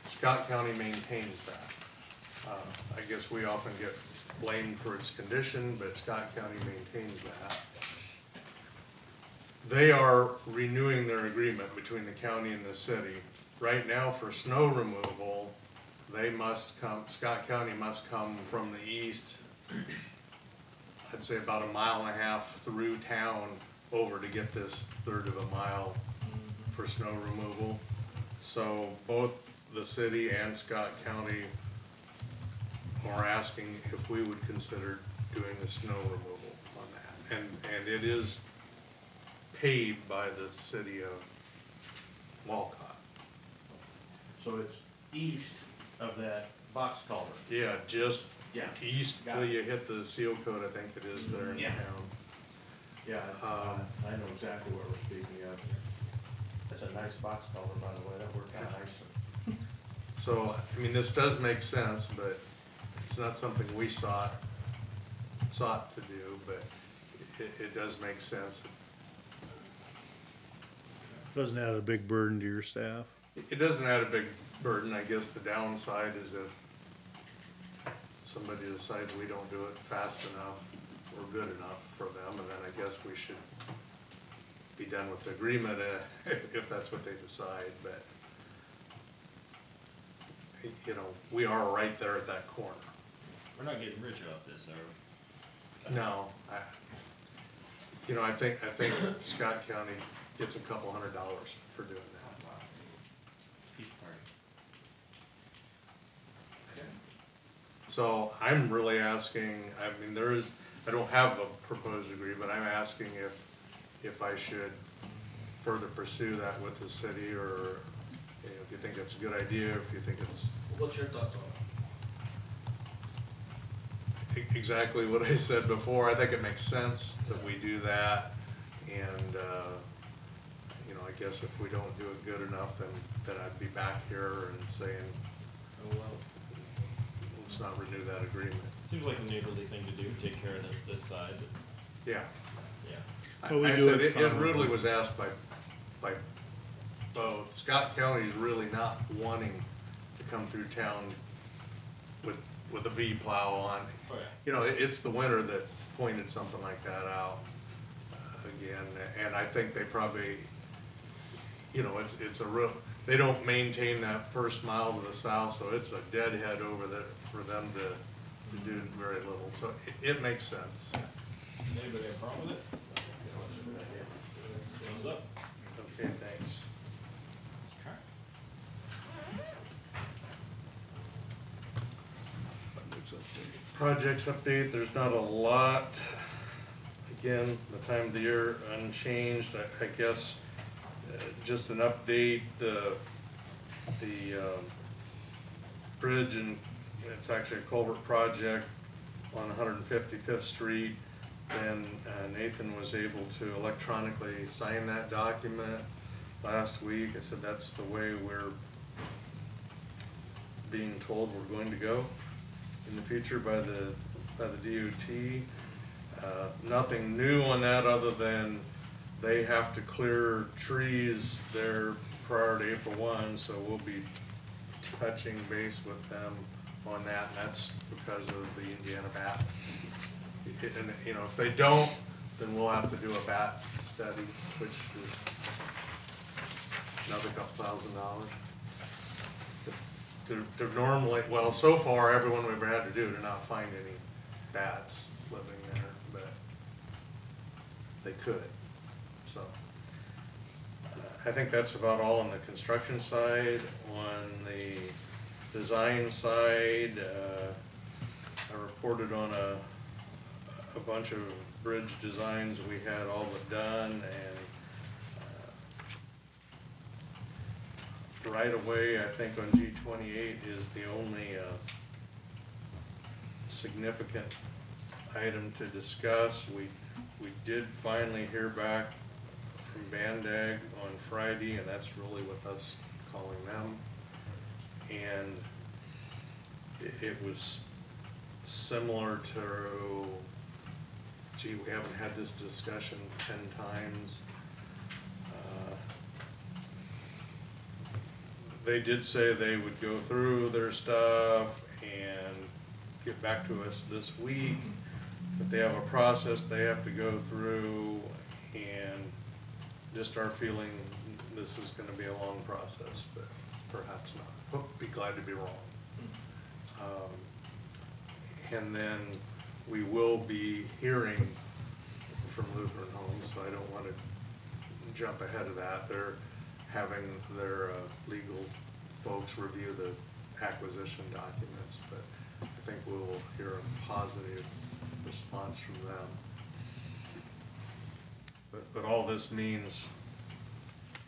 Scott County maintains that. I guess we often get blamed for its condition, but Scott County maintains that. They are renewing their agreement between the county and the city. Right now, for snow removal, they must come, Scott County must come from the east, I'd say about 1.5 miles through town over to get this 1/3 of a mile for snow removal. So both the city and Scott County are asking if we would consider doing the snow removal on that. And it is paid by the city of Walcott. So it's east of that box culvert. Yeah, just Yeah. east Got till it. you hit the seal coat, I think it is there in Yeah. town. Yeah, I know exactly what we're speaking of. That's a nice box culvert, by the way, that worked out nicely. So, I mean, this does make sense, but it's not something we sought to do, but it does make sense. Doesn't add a big burden to your staff. It doesn't add a big burden. I guess the downside is if somebody decides we don't do it fast enough or good enough for them, and then I guess we should be done with the agreement if that's what they decide, but you know, we are right there at that corner. We're not getting rich off this, are we? No, I think Scott County gets a couple $100 for doing that. Peace party. So I'm really asking, I mean, I don't have a proposed agreement, I'm asking if I should further pursue that with the city, or you know, if you think it's a good idea, if you think it's What's your thoughts on exactly what I said before. I think it makes sense that we do that, and you know, I guess if we don't do it good enough, then I'd be back here and saying, it? Oh, well. let's not renew that agreement. Seems like a neighborly thing to do, take care of this side, but, Yeah. yeah. But we I do said, it it really was asked by both. Scott County is really not wanting to come through town with a V plow on. Oh, yeah. You know, it's the winter that pointed something like that out again, and I think they probably, you know, it's a real, they don't maintain that first mile to the south, so it's a deadhead over there for them to do very little, so it makes sense. Anybody have a problem with it? Thumbs up. Okay, thanks. Projects update, there's not a lot. Again, the time of the year unchanged, I guess, just an update, the bridge, and it's actually a culvert project on 155th Street, and Nathan was able to electronically sign that document last week. I said that's the way we're being told we're going to go in the future by the DOT. Nothing new on that other than they have to clear trees there prior to April 1, so we'll be touching base with them on that, and that's because of the Indiana bat. And you know, if they don't, then we'll have to do a bat study, which is another couple $1,000. To normally, well, so far, everyone we've ever had to do to not find any bats living there, but they could, so. I think that's about all on the construction side. On the design side, I reported on a bunch of bridge designs we had all but done, and right away, I think on G28 is the only significant item to discuss. We did finally hear back from Bandag on Friday, and that's really with us calling them. And it was similar to, gee, we haven't had this discussion 10 times. They did say they would go through their stuff and get back to us this week, but they have a process they have to go through, and just our feeling this is gonna be a long process, but perhaps not. Hope, be glad to be wrong. And then we will be hearing from Lutheran Homes, so I don't wanna jump ahead of that. They're having their legal folks review the acquisition documents, but I think we'll hear a positive response from them. But all this means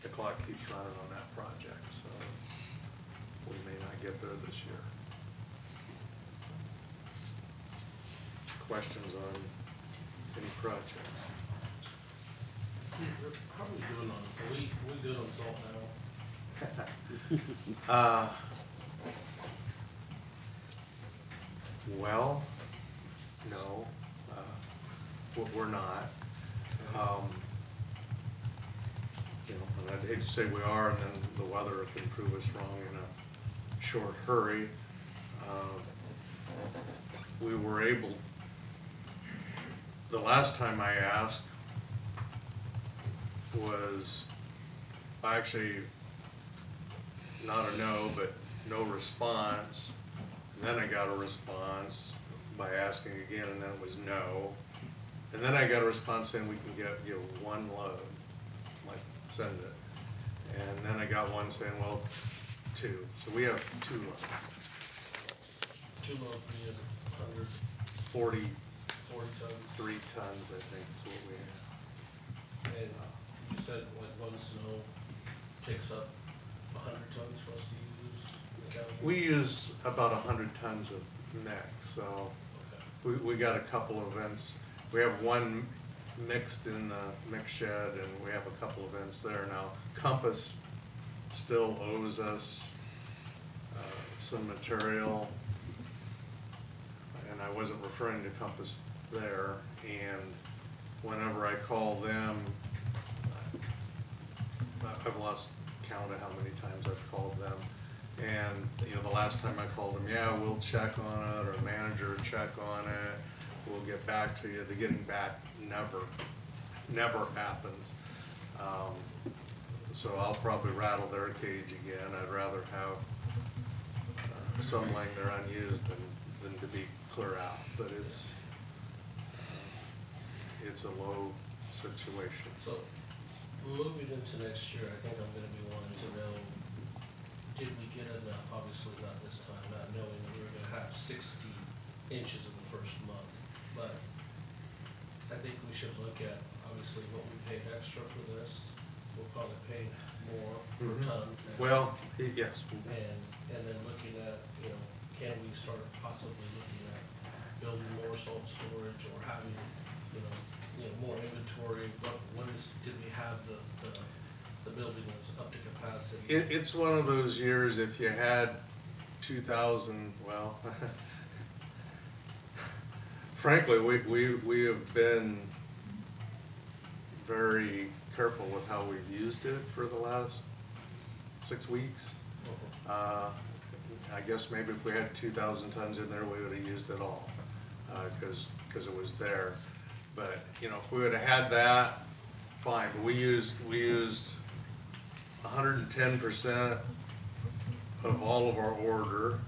the clock keeps running on that project, so we may not get there this year. Questions on any projects? We're probably doing on, we do it on Salt now. Well, no, we're not. You know, and I'd hate to say we are, and then the weather can prove us wrong in a short hurry. We were able, the last time I asked was actually not a no, but no response. And then I got a response by asking again, and then it was no. And then I got a response saying we can get you one load, like send it. And then I got one saying, well, 2. So we have 2 loads. 2 loads, 100, 40, 40 tons. 3 tons, I think is what we have. And you said like one snow takes up 100 tons for us to use in the county? We use about 100 tons of mix, so we got a couple of events. We have one mixed in the mix shed, and we have a couple of events there now. Compass still owes us some material, and I wasn't referring to Compass there, and whenever I call them, I've lost count of how many times I've called them. And, you know, the last time I called them, yeah, we'll check on it, or manager will check on it, we'll get back to you. The getting back never happens. So I'll probably rattle their cage again. I'd rather have some laying there unused than to be clear out. But it's a low situation. So, moving into next year, I think I'm gonna be wanting to know, did we get enough, obviously not this time, not knowing that we were gonna have 60 inches in the first month, but I think we should look at, obviously, what we paid extra for this. We'll probably pay more per ton. now. Well, yes. And then looking at, you know, can we start possibly looking at building more salt storage or having, you know, more inventory? What is, did we have the building is up to capacity? It's one of those years, if you had 2,000, well, frankly, we have been very careful with how we've used it for the last 6 weeks. I guess maybe if we had 2,000 tons in there, we would have used it all, because it was there. But, you know, if we would have had that, fine, but we used 110% of all of our order.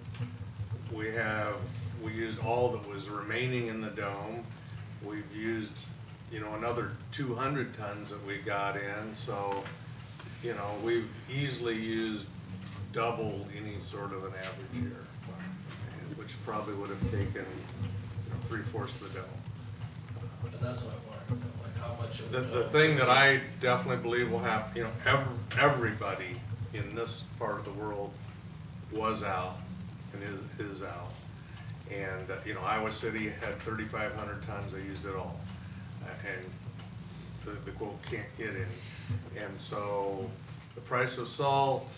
We used all that was remaining in the dome. We've used, you know, another 200 tons that we got in, so, you know, we've easily used double any sort of an average year, which probably would have taken, you know, 3/4 of the dome. And that's what I wanted, like how much of The thing that I definitely believe will happen, you know, everybody in this part of the world was out and is out. And, you know, Iowa City had 3,500 tons, they used it all. And the quote can't get any. And so the price of salt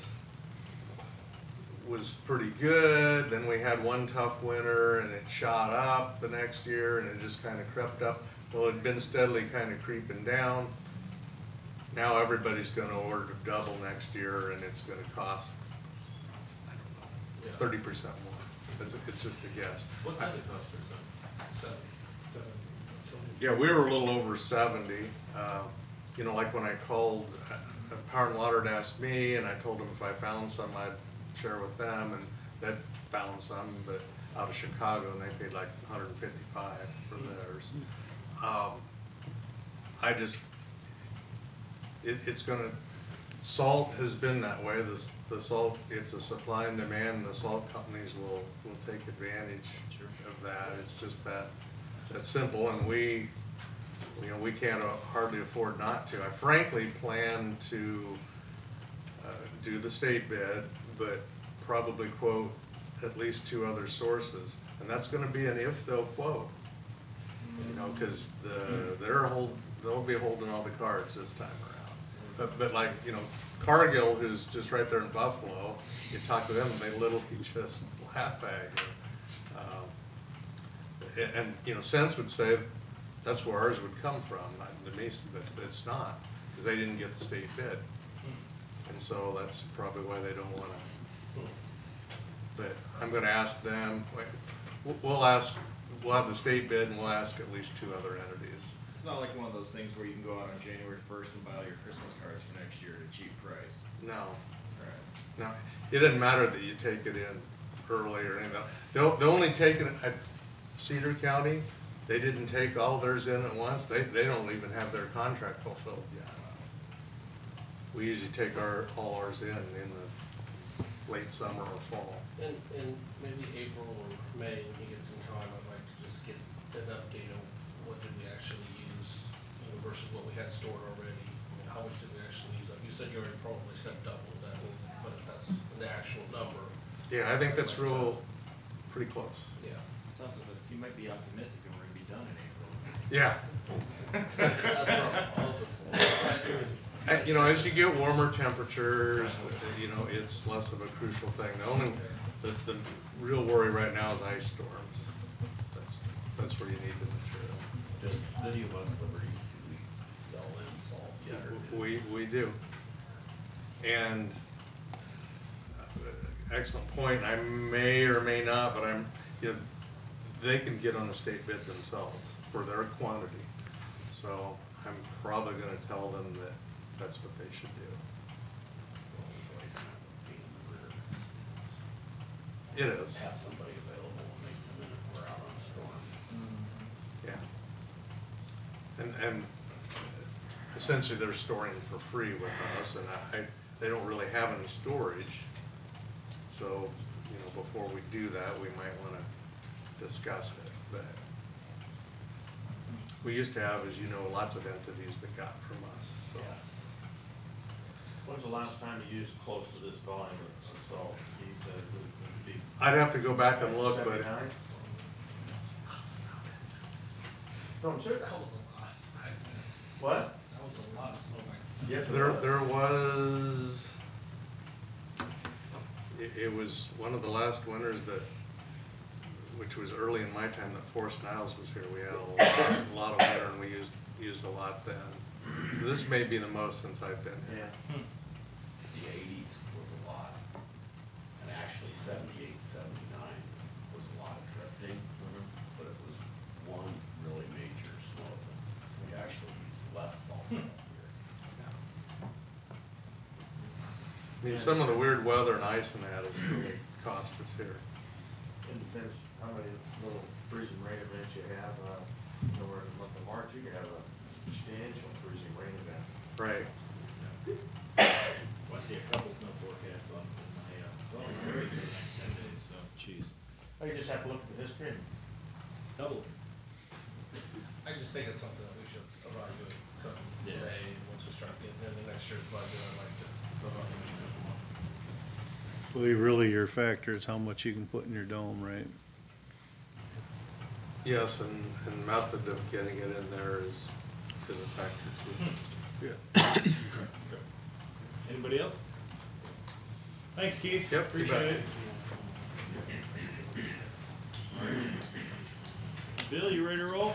was pretty good. Then we had one tough winter and it shot up the next year and it just kind of crept up. Well, it had been steadily kind of creeping down. Now everybody's gonna order double next year and it's gonna cost, I don't know, 30% more. It's just a guess. What kind of cost per ton? 7. Yeah, we were a little over 70. You know, like when I called Power and Water to ask me, and I told them if I found some, I'd share with them, and they'd found some, but out of Chicago, and they paid like 155 for theirs. It's gonna, salt has been that way. The salt, it's a supply and demand, and the salt companies will take advantage of that. It's just that's simple, and we can't hardly afford not to. I frankly plan to do the state bid, but probably quote at least 2 other sources, and that's going to be an if they'll quote. You know, because they'll be holding all the cards this time around. But like, you know, Cargill, who's just right there in Buffalo, you talk to them and they literally just laugh at you. And you know, Sense would say that's where ours would come from, not the Mason, but it's not, because they didn't get the state bid. And so that's probably why they don't want to. But I'm going to ask them, we'll have the state bid and we'll ask at least 2 other entities. It's not like one of those things where you can go out on January 1st and buy all your Christmas cards for next year at a cheap price. No. Right. No, it doesn't matter that you take it in early or anything. They're only taking it at Cedar County. They didn't take all theirs in at once. They don't even have their contract fulfilled yet. We usually take all ours in the late summer or fall. And maybe April or May, when you get some time, I'd like to just get an update on what did we actually use, you know, versus what we had stored already. I mean, how much did we actually use? Like you said, you already probably said double that, but if that's the actual number. Yeah, I think that's pretty close. Yeah. Sounds like you might be optimistic and we're gonna be done in April. Yeah. That's what I'm hoping for. You know, as you get warmer temperatures, you know, it's less of a crucial thing. The real worry right now is ice storms. That's where you need the material. Does the city of West Liberty, do we sell them salt yet? Or We do. And excellent point. I may or may not, but they can get on the state bid themselves for their quantity. So I'm probably going to tell them that that's what they should do. It is. Have somebody available when they come in if we're out on a storm. Yeah. And essentially they're storing for free with us, and they don't really have any storage. So, you know, before we do that, we might want to discuss it. But we used to have, as you know, lots of entities that got from us. So. Yeah. When's the last time you used close to this volume of salt? I'd have to go back and look, but 79? No, I'm serious. That was a lot. What? That was a lot of snow. Yes, there was. It was one of the last winters which was early in my time, that Forrest Niles was here. We had a lot of winter, and we used a lot then. This may be the most since I've been here. Yeah. The 80s was a lot, and actually 78, 79 was a lot of drifting, but it was one really major snow event. So we actually used less salt up here. I mean, some of the weird weather and ice and that has really cost us here. It depends how many little freezing rain events you have. You know, in the month of March, you could have a substantial freezing rain event. Right. Well, I see a couple snow forecasts on my phone for the next 10 days, so jeez. Oh, you just have to look at the history and Double. I just think it's something that we should evaluate come May, once we start getting into next year's budget. I'd like to evaluate it more. Well, really your factor is how much you can put in your dome, right? Yes, and method of getting it in there is is a factor too. Anybody else? Thanks, Keith. Yep, you Appreciate bet. it. Bill, you ready to roll?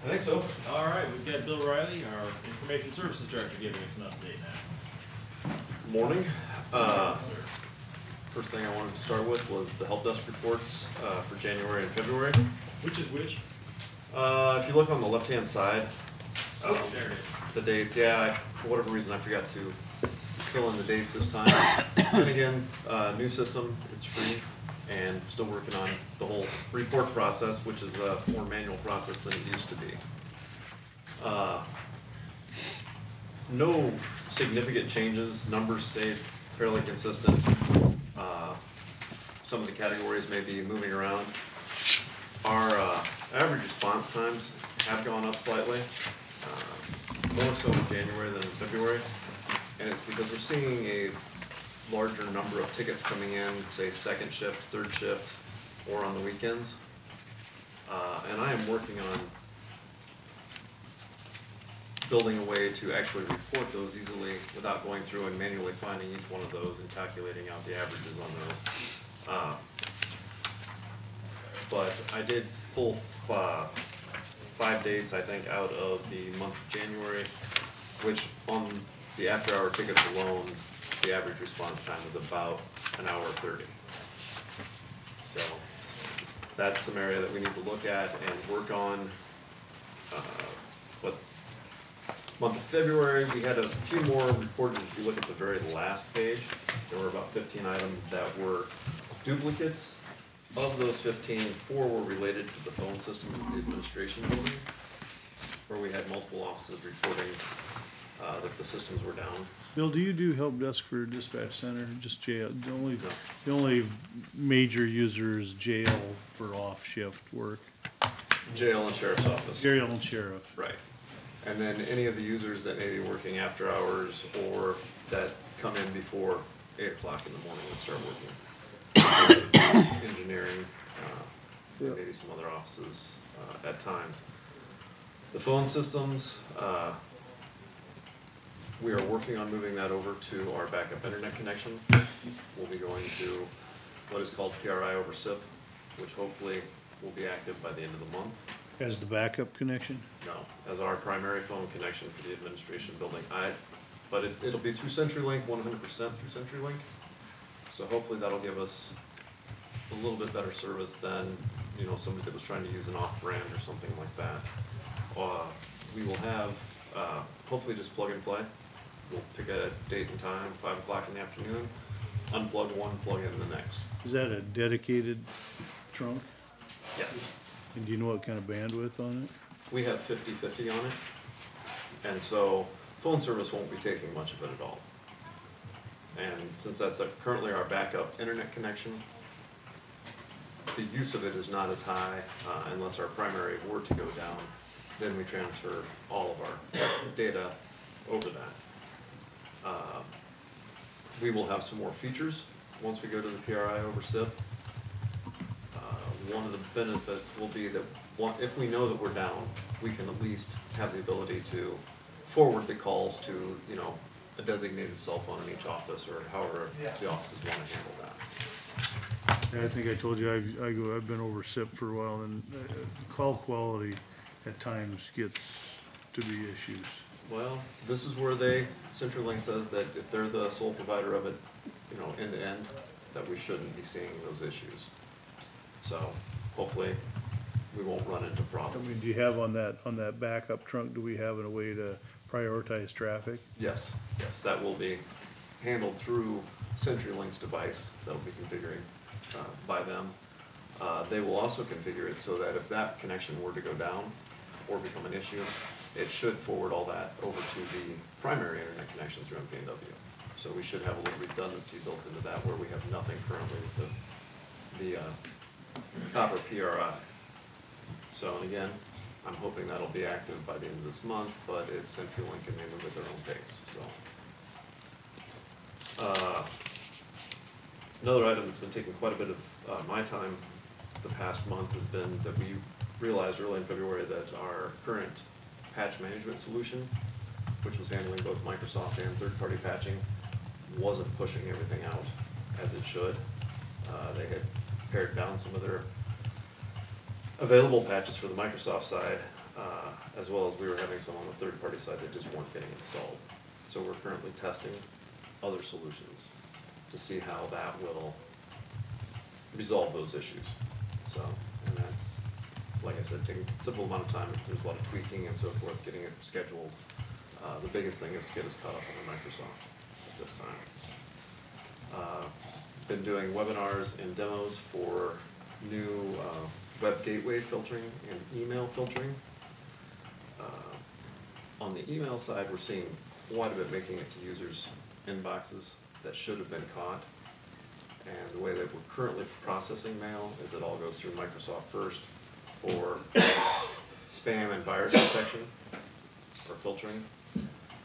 I think so. All right, we've got Bill Riley, our Information Services Director, giving us an update now. Morning. Sir. First thing I wanted to start with was the help desk reports for January and February. Which is which? If you look on the left-hand side, Oh, there it is. the dates, for whatever reason, I forgot to fill in the dates this time. And again, new system, it's free, and still working on the whole report process, which is a more manual process than it used to be. No significant changes, numbers stayed fairly consistent. Some of the categories may be moving around. Our average response times have gone up slightly, more so in January than in February. And it's because we're seeing a larger number of tickets coming in, say second shift, third shift, or on the weekends. And I am working on building a way to actually report those easily without going through and manually finding each one of those and calculating out the averages on those. But I did pull 5 dates, I think, out of the month of January, which on the after-hour tickets alone, the average response time was about an hour 30. So that's some area that we need to look at and work on. But month of February, we had a few more reported. If you look at the very last page, there were about 15 items that were duplicates. Of those 15, 4 were related to the phone system of the administration building, where we had multiple offices reporting that the systems were down. Bill, do you do help desk for dispatch center, just jail? The only major user is jail for off shift work. Jail and sheriff's office. Jail and sheriff. Right. And then any of the users that may be working after hours or that come in before 8 o'clock in the morning and start working. Engineering, and maybe some other offices at times. The phone systems, we are working on moving that over to our backup internet connection. We'll be going to what is called PRI over SIP, which hopefully will be active by the end of the month. As the backup connection? No, as our primary phone connection for the administration building. But it'll be through CenturyLink, 100% through CenturyLink. So hopefully that'll give us a little bit better service than, you know, somebody that was trying to use an off-brand or something like that. We will have, hopefully just plug and play. We'll pick a date and time, 5 o'clock in the afternoon, unplug one, plug in the next. Is that a dedicated trunk? Yes. And do you know what kind of bandwidth on it? We have 50/50 on it, and so phone service won't be taking much of it at all. And since that's currently our backup internet connection, the use of it is not as high unless our primary were to go down. Then we transfer all of our data over that. We will have some more features once we go to the PRI over SIP. One of the benefits will be that if we know that we're down, we can at least have the ability to forward the calls to, you know, a designated cell phone in each office, or however the offices want to handle that. Yeah, I think I told you, I've been over SIP for a while, and call quality at times gets to be issues. Well, this is where CenturyLink says that if they're the sole provider of it, you know, end to end, that we shouldn't be seeing those issues. So hopefully we won't run into I mean, problems. do you have on that backup trunk, do we have a way to prioritize traffic? Yes, that will be handled through CenturyLink's device that'll be configured by them. They will also configure it so that if that connection were to go down or become an issue, it should forward all that over to the primary internet connection through MPNW. So we should have a little redundancy built into that where we have nothing currently with the copper PRI. So, and again, I'm hoping that'll be active by the end of this month, but it's CenturyLink and they move at their own pace, so. Another item that's been taking quite a bit of my time the past month has been that we realized early in February that our current patch management solution, which was handling both Microsoft and third-party patching, wasn't pushing everything out as it should. They had pared down some of their available patches for the Microsoft side, as well as we were having some on the third-party side that just weren't getting installed. So we're currently testing other solutions to see how that will resolve those issues. So, and that's, like I said, taking a considerable amount of time. There's a lot of tweaking and so forth, getting it scheduled. The biggest thing is to get us caught up on Microsoft at this time. Been doing webinars and demos for new web gateway filtering and email filtering. On the email side, we're seeing quite a bit making it to users' inboxes that should have been caught. And the way that we're currently processing mail is it all goes through Microsoft first for spam and virus detection or filtering.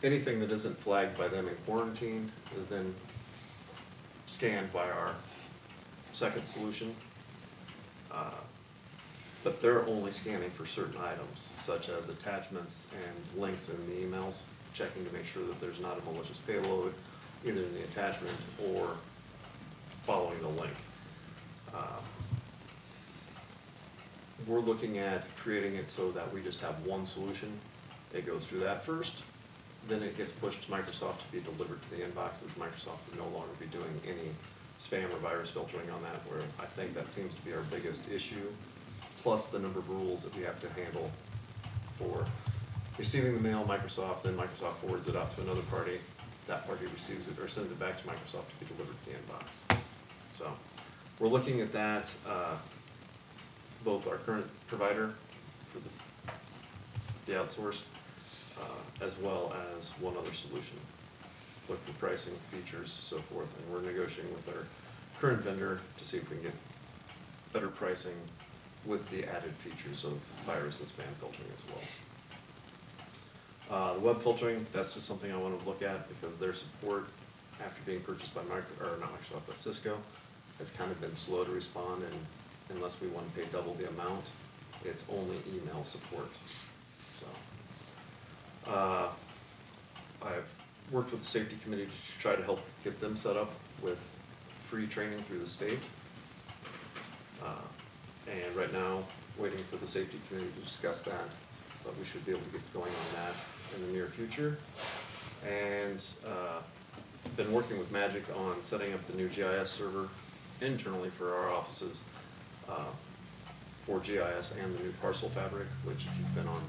Anything that isn't flagged by them in quarantine is then scanned by our second solution. But they're only scanning for certain items, such as attachments and links in the emails, checking to make sure that there's not a malicious payload, either in the attachment or following the link. We're looking at creating it so that we just have one solution. It goes through that first, then it gets pushed to Microsoft to be delivered to the inboxes. Microsoft would no longer be doing any spam or virus filtering on that, where I think that seems to be our biggest issue, plus the number of rules that we have to handle for receiving the mail, Microsoft, then Microsoft forwards it out to another party. That party receives it or sends it back to Microsoft to be delivered to the inbox. So we're looking at that, both our current provider for the outsourced, as well as one other solution. Look for pricing, features, so forth, and we're negotiating with our current vendor to see if we can get better pricing with the added features of virus and spam filtering as well. The web filtering, that's just something I want to look at because their support after being purchased by Cisco has kind of been slow to respond, and unless we want to pay double the amount, it's only email support. So I've worked with the safety committee to try to help get them set up with free training through the state. And right now, waiting for the safety committee to discuss that, but we should be able to get going on that in the near future. And been working with Magic on setting up the new GIS server internally for our offices for GIS and the new parcel fabric, which if you've been on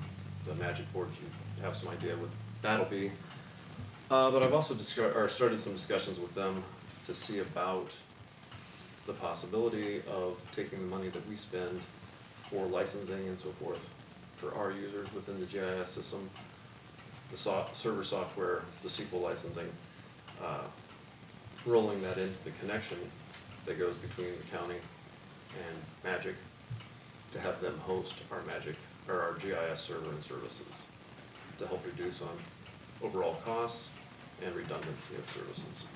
the Magic board, you have some idea what that'll be. But I've also started some discussions with them to see about the possibility of taking the money that we spend for licensing and so forth for our users within the GIS system, the server software, the SQL licensing, rolling that into the connection that goes between the county and Magic to have them host our Magic or our GIS server and services to help reduce on overall costs and redundancy of services.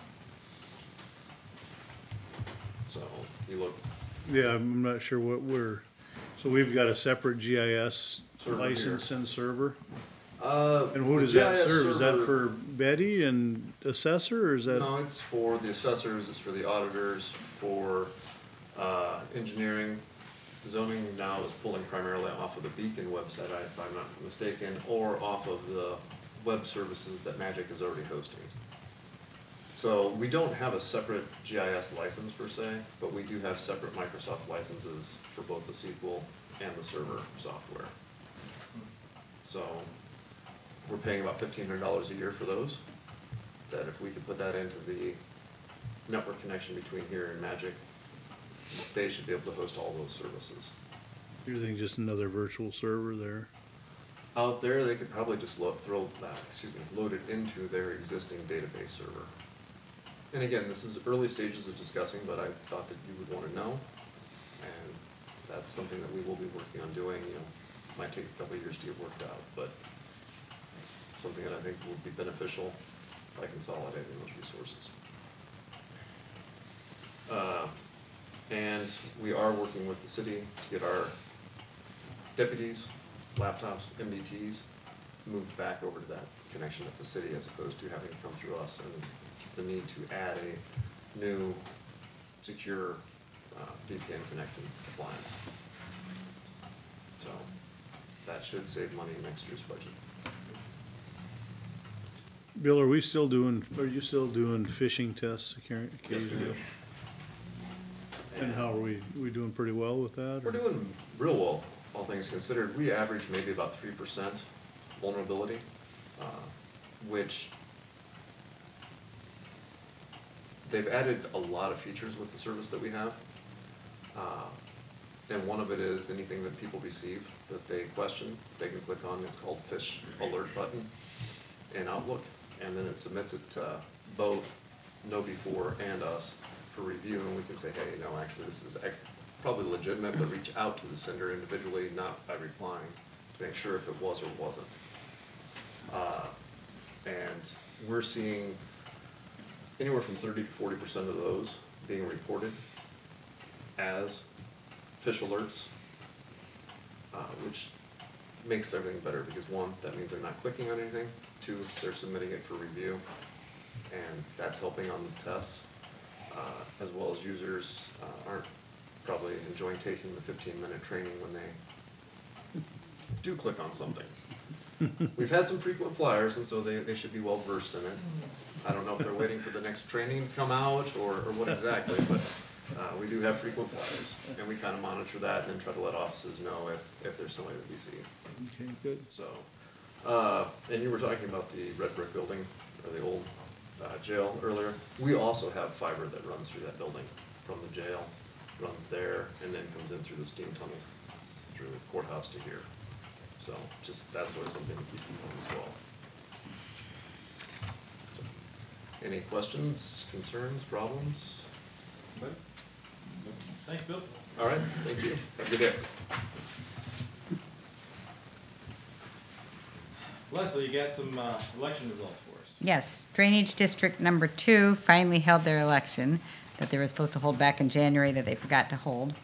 So you look. Yeah, I'm not sure what so we've got a separate GIS Server license here. and server? And And who does that serve? Is that for Betty and assessor, or is that? No, it's for the assessors, it's for the auditors, for engineering. Zoning now is pulling primarily off of the Beacon website, if I'm not mistaken, or off of the web services that Magic is already hosting. So we don't have a separate GIS license per se, but we do have separate Microsoft licenses for both the SQL and the server software. So we're paying about $1,500 a year for those. That if we could put that into the network connection between here and Magic, they should be able to host all those services. You're thinking just another virtual server there? Out there, they could probably just load it into their existing database server. And again, this is early stages of discussing, but I thought that you would want to know. And that's something that we will be working on doing. You know, might take a couple of years to get worked out, but something that I think will be beneficial by consolidating those resources. And we are working with the city to get our deputies, laptops, MDTs, moved back over to that connection at the city as opposed to having to come through us, and the need to add a new secure VPN connected appliance. So that should save money in next year's budget. Bill, are you still doing phishing tests Yes, we occasionally? do. And how are we doing pretty well with that? We're or- doing real well, all things considered. We average maybe about 3% vulnerability, which they've added a lot of features with the service that we have. And one of it is anything that people receive that they question, they can click on, it's called Fish Alert button in Outlook, and then it submits it to both KnowBe4 and us for review, and we can say, hey, no, actually, this is probably legitimate, but reach out to the sender individually, not by replying, to make sure if it was or wasn't. And we're seeing anywhere from 30 to 40% of those being reported as fish alerts, which makes everything better because one, that means they're not clicking on anything. Two, they're submitting it for review, and that's helping on these tests, as well as users aren't probably enjoying taking the 15-minute training when they do click on something. We've had some frequent flyers, and so they should be well versed in it. I don't know if they're waiting for the next training to come out or what exactly, but we do have frequent flyers, and we kind of monitor that and then try to let offices know if there's somebody that we see. Okay, good. So, and you were talking about the red brick building, or the old jail earlier. We also have fiber that runs through that building from the jail, runs there, and then comes in through the steam tunnels through the courthouse to here. So, just, that's always something to keep in mind as well. So, any questions, concerns, problems? Anybody? Thanks, Bill. All right, thank you. Have a good day. Leslie, you got some election results for us. Yes, Drainage District Number 2 finally held their election that they were supposed to hold back in January that they forgot to hold.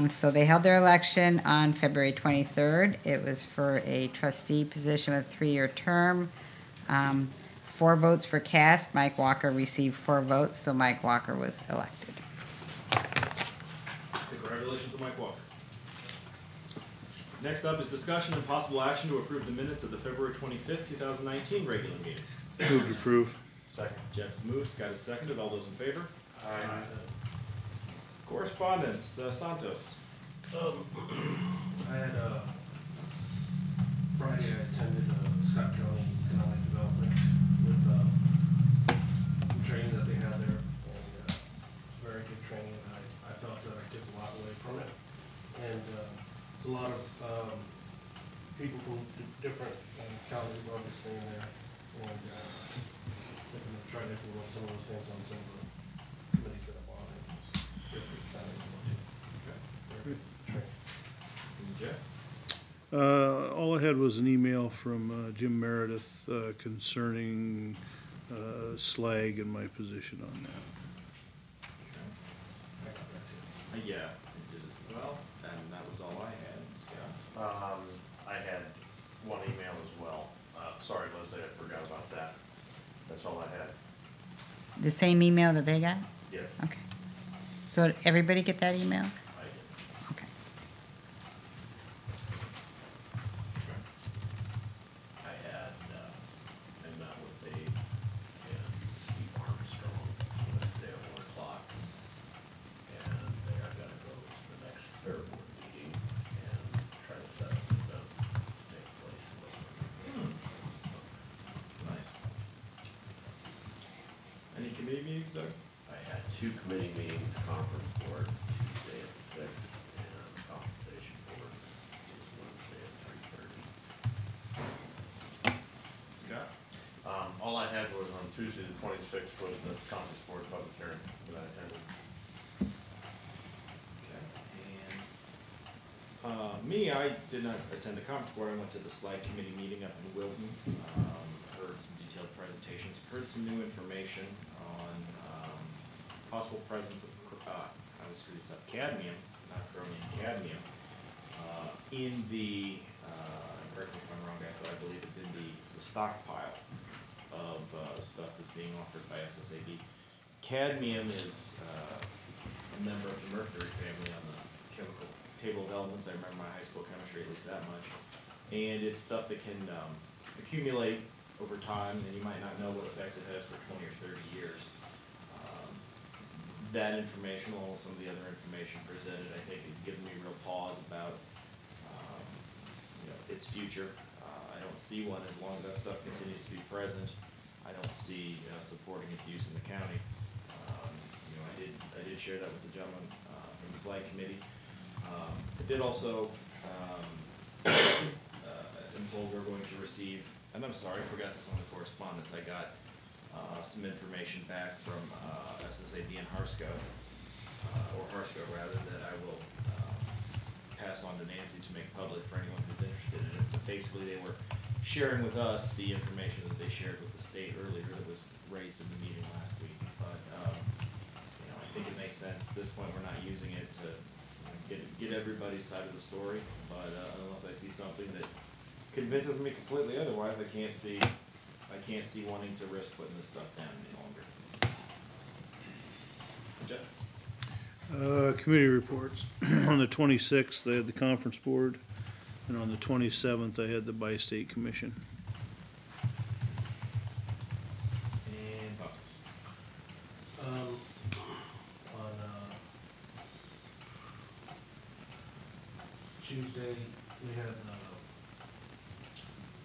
So they held their election on February 23rd. It was for a trustee position with a 3-year term. 4 votes were cast. Mike Walker received 4 votes, so Mike Walker was elected. Congratulations to Mike Walker. Next up is discussion and possible action to approve the minutes of the February 25th, 2019 regular meeting. Move to approve. Second. Jeff's moved, Scott has seconded. All those in favor? Aye. Correspondence, Santos. I had, Friday I attended, Scott County Economic Development with, some training that they had there, and, it was very good training, and I felt that I took a lot away from it. And, there's a lot of, people from different counties obviously in there, and, they're gonna try to implement some of those things on some of the committees that I'm on, and different counties. Very good training. Jeff? All I had was an email from Jim Meredith concerning slag and my position on that. I got that too. Yeah, it did as well, and that was all I had, Scott. I had one email as well. Sorry, Leslie, I forgot about that. That's all I had. The same email that they got? Yes, Okay. So everybody get that email? I did. Okay. I had, I met with Dave and Steve Armstrong Wednesday at 1 o'clock. And they are gonna go to the next fair board meeting and try to set up an event to take place in Western. Nice. Any committee meetings, Doug? I had 2 committee meetings, conference board Tuesday at 6 and compensation board was Wednesday at 3:30. Scott? All I had was on Tuesday the 26th was the conference board public hearing that I attended. Okay. And, me, I did not attend the conference board. I went to the slide committee meeting up in Wilton. Heard some detailed presentations, heard some new information on, possible presence of, I was screwed this up, cadmium, not chromium, cadmium, in the, correct me if I'm wrong, guys, but I believe it's in the stockpile of stuff that's being offered by SSAB. Cadmium is a member of the mercury family on the chemical table of elements. I remember my high school chemistry, at least that much. And it's stuff that can accumulate over time, and you might not know what effect it has for 20 or 30 years. That information, along with some of the other information presented, I think has given me real pause about its future. I don't see one as long as that stuff continues to be present. I don't see supporting its use in the county. I did share that with the gentleman from the SLAG committee. I did also am told we're going to receive, and I'm sorry, I forgot this on the correspondence. I got some information back from SSAB in Harsco, or Harsco rather, that I will pass on to Nancy to make public for anyone who's interested in it. But basically, they were sharing with us the information that they shared with the state earlier that was raised in the meeting last week. But I think it makes sense. At this point, we're not using it to get everybody's side of the story. But unless I see something that convinces me completely otherwise, I can't see wanting to risk putting this stuff down any longer. Jeff? Committee reports. On the 26th, I had the conference board, and on the 27th, I had the Bi-State Commission. And Santos. On Tuesday, we had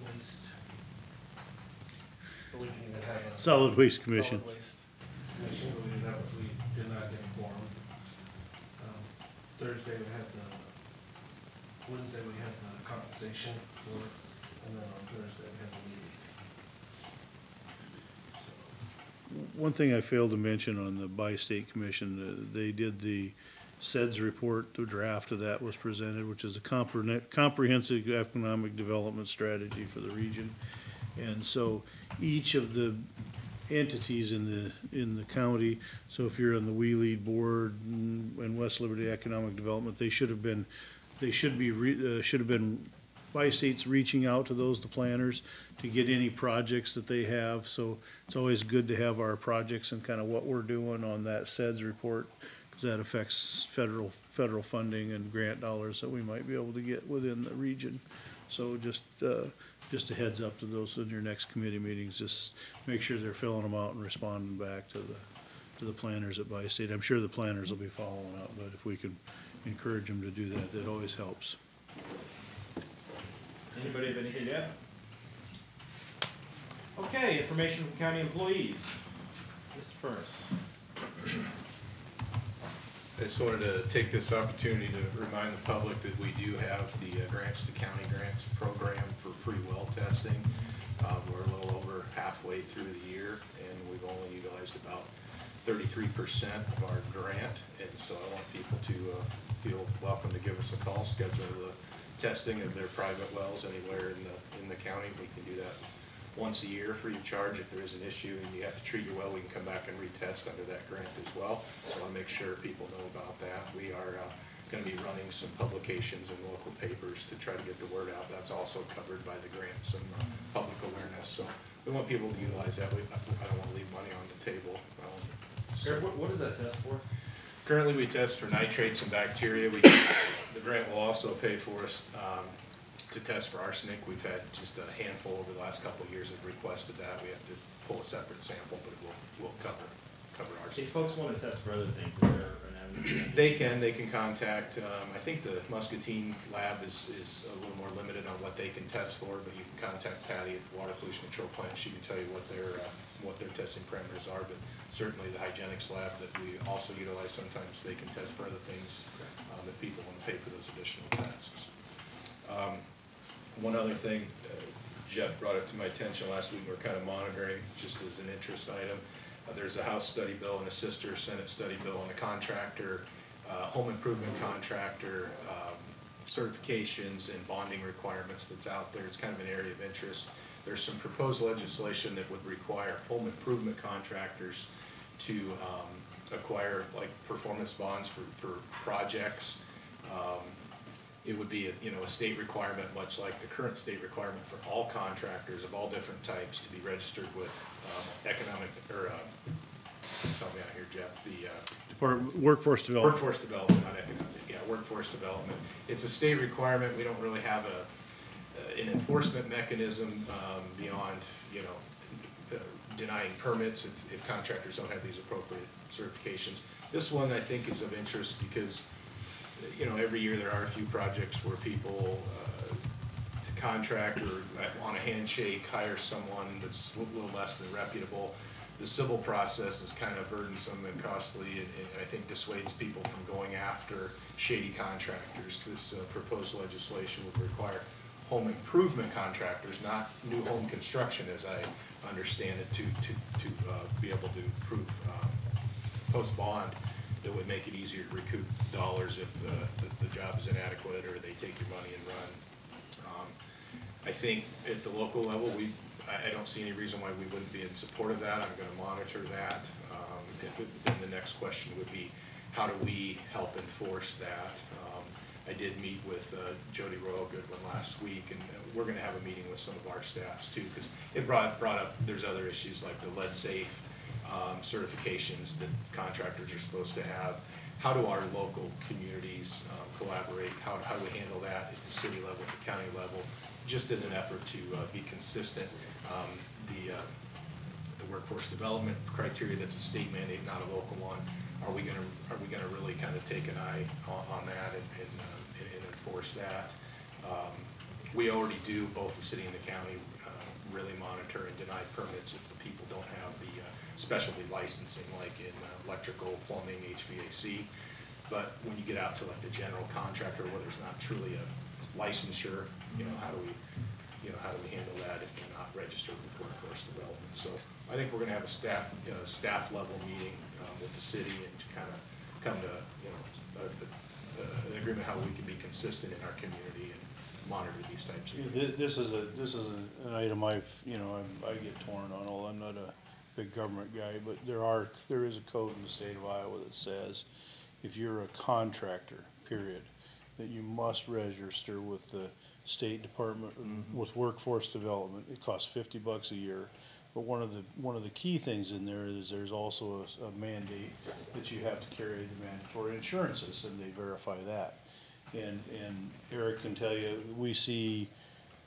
waste. But we didn't even have a Solid Waste Commission. solid waste commission, but we did not get a quorum. Thursday we had Wednesday we had the compensation board, and then on Thursday we had the meeting. So, One thing I failed to mention on the Bi-State Commission, they did the SEDS report, the draft of that was presented, which is a comprehensive economic development strategy for the region. And so each of the entities in the county, so if you're on the We Lead Board and West Liberty Economic Development, they should have been Bi-State's reaching out to the planners to get any projects that they have. So it's always good to have our projects and kind of what we're doing on that SEDS report, because that affects federal funding and grant dollars that we might be able to get within the region. So just a heads up to those in your next committee meetings, just make sure they're filling them out and responding back to the planners at Bi-State. I'm sure the planners will be following up, but if we can encourage them to do that, that always helps. Anybody have anything to add? Okay, information from county employees. Mr. Furnace. I just wanted to take this opportunity to remind the public that we do have the Grants to County Grants program for free well testing. We're a little over halfway through the year, and we've only utilized about 33% of our grant, and so I want people to feel welcome to give us a call, schedule the testing of their private wells anywhere in the county. We can do that once a year free of charge. If there is an issue and you have to treat your well, we can come back and retest under that grant as well. So I want to make sure people know about that. We are going to be running some publications in local papers to try to get the word out. That's also covered by the grant, some public awareness. So we want people to utilize that. I don't want to leave money on the table. What is that test for? Currently, we test for nitrates and bacteria. The grant will also pay for us to test for arsenic. We've had just a handful over the last couple of years that requested that. We have to pull a separate sample, but it will cover arsenic. If folks want to test for other things, is there an avenue? They can contact, I think the Muscatine lab is a little more limited on what they can test for, but you can contact Patty at the Water Pollution Control Plant. She can tell you what their testing parameters are, but certainly the hygienics lab that we also utilize sometimes, they can test for other things that people want to pay for those additional tests. One other thing, Jeff brought it to my attention last week, we're kind of monitoring just as an interest item. There's a House study bill and a sister Senate study bill on a contractor, home improvement contractor, certifications and bonding requirements that's out there. It's kind of an area of interest. There's some proposed legislation that would require home improvement contractors to acquire like performance bonds for projects. it would be, a state requirement, much like the current state requirement for all contractors of all different types to be registered with economic, or, help me out here, Jeff, the Workforce development. workforce development, not economic, workforce development. It's a state requirement. We don't really have an enforcement mechanism beyond, denying permits if contractors don't have these appropriate certifications. This one, I think, is of interest because, every year there are a few projects where people to contract or on a handshake hire someone that's a little less than reputable. The civil process is kind of burdensome and costly, and I think dissuades people from going after shady contractors. This proposed legislation would require home improvement contractors, not new home construction, as I understand it, to be able to prove post bond. That would make it easier to recoup dollars if the job is inadequate or they take your money and run. I think at the local level, I don't see any reason why we wouldn't be in support of that. I'm going to monitor that. Then the next question would be, how do we help enforce that? I did meet with Jody Royal Goodwin last week, and we're going to have a meeting with some of our staffs too, because it brought up there's other issues like the lead safe certifications that contractors are supposed to have. How do our local communities collaborate? How do we handle that at the city level, at the county level, just in an effort to be consistent? The workforce development criteria, that's a state mandate, not a local one. Are we gonna really kind of take an eye on that and enforce that? We already do, both the city and the county, really monitor and deny permits if the people don't have the specialty licensing, like in electrical, plumbing, HVAC. But when you get out to like the general contractor where there's not truly a licensure, how do we handle that if they're not registered with workforce development? So I think we're going to have a staff level meeting with the city and to kind of come to an agreement how we can be consistent in our community and monitor these types of things. This is an item I get torn on. Although I'm not a big government guy, but there is a code in the state of Iowa that says if you're a contractor, period, that you must register with the State Department with Workforce Development. It costs $50 a year. But one of the key things in there is there's also a mandate that you have to carry the mandatory insurances, and they verify that. And Eric can tell you, we see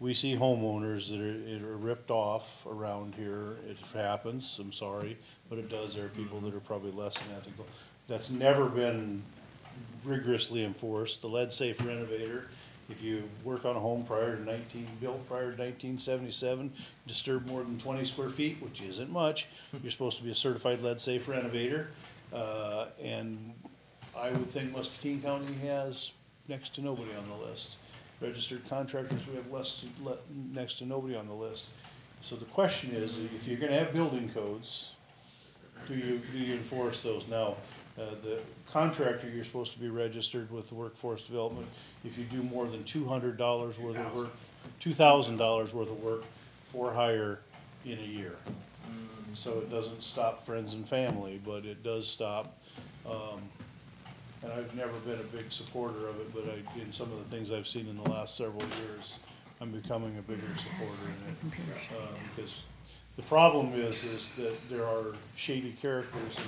homeowners that are ripped off around here. It happens, I'm sorry, but it does. There are people that are probably less than ethical. That's never been rigorously enforced. The lead safe renovator, if you work on a home built prior to 1977, disturb more than 20 square feet, which isn't much, you're supposed to be a certified lead safe renovator. And I would think Muscatine County has next to nobody on the list. Registered contractors, we have next to nobody on the list. So the question is, if you're gonna have building codes, do you enforce those? Now, the contractor, you're supposed to be registered with the workforce development if you do more than $200 worth of work, $2,000 worth of work for hire in a year. So it doesn't stop friends and family, but it does stop. And I've never been a big supporter of it, but in some of the things I've seen in the last several years, I'm becoming a bigger supporter in it. Because the problem is that there are shady characters. And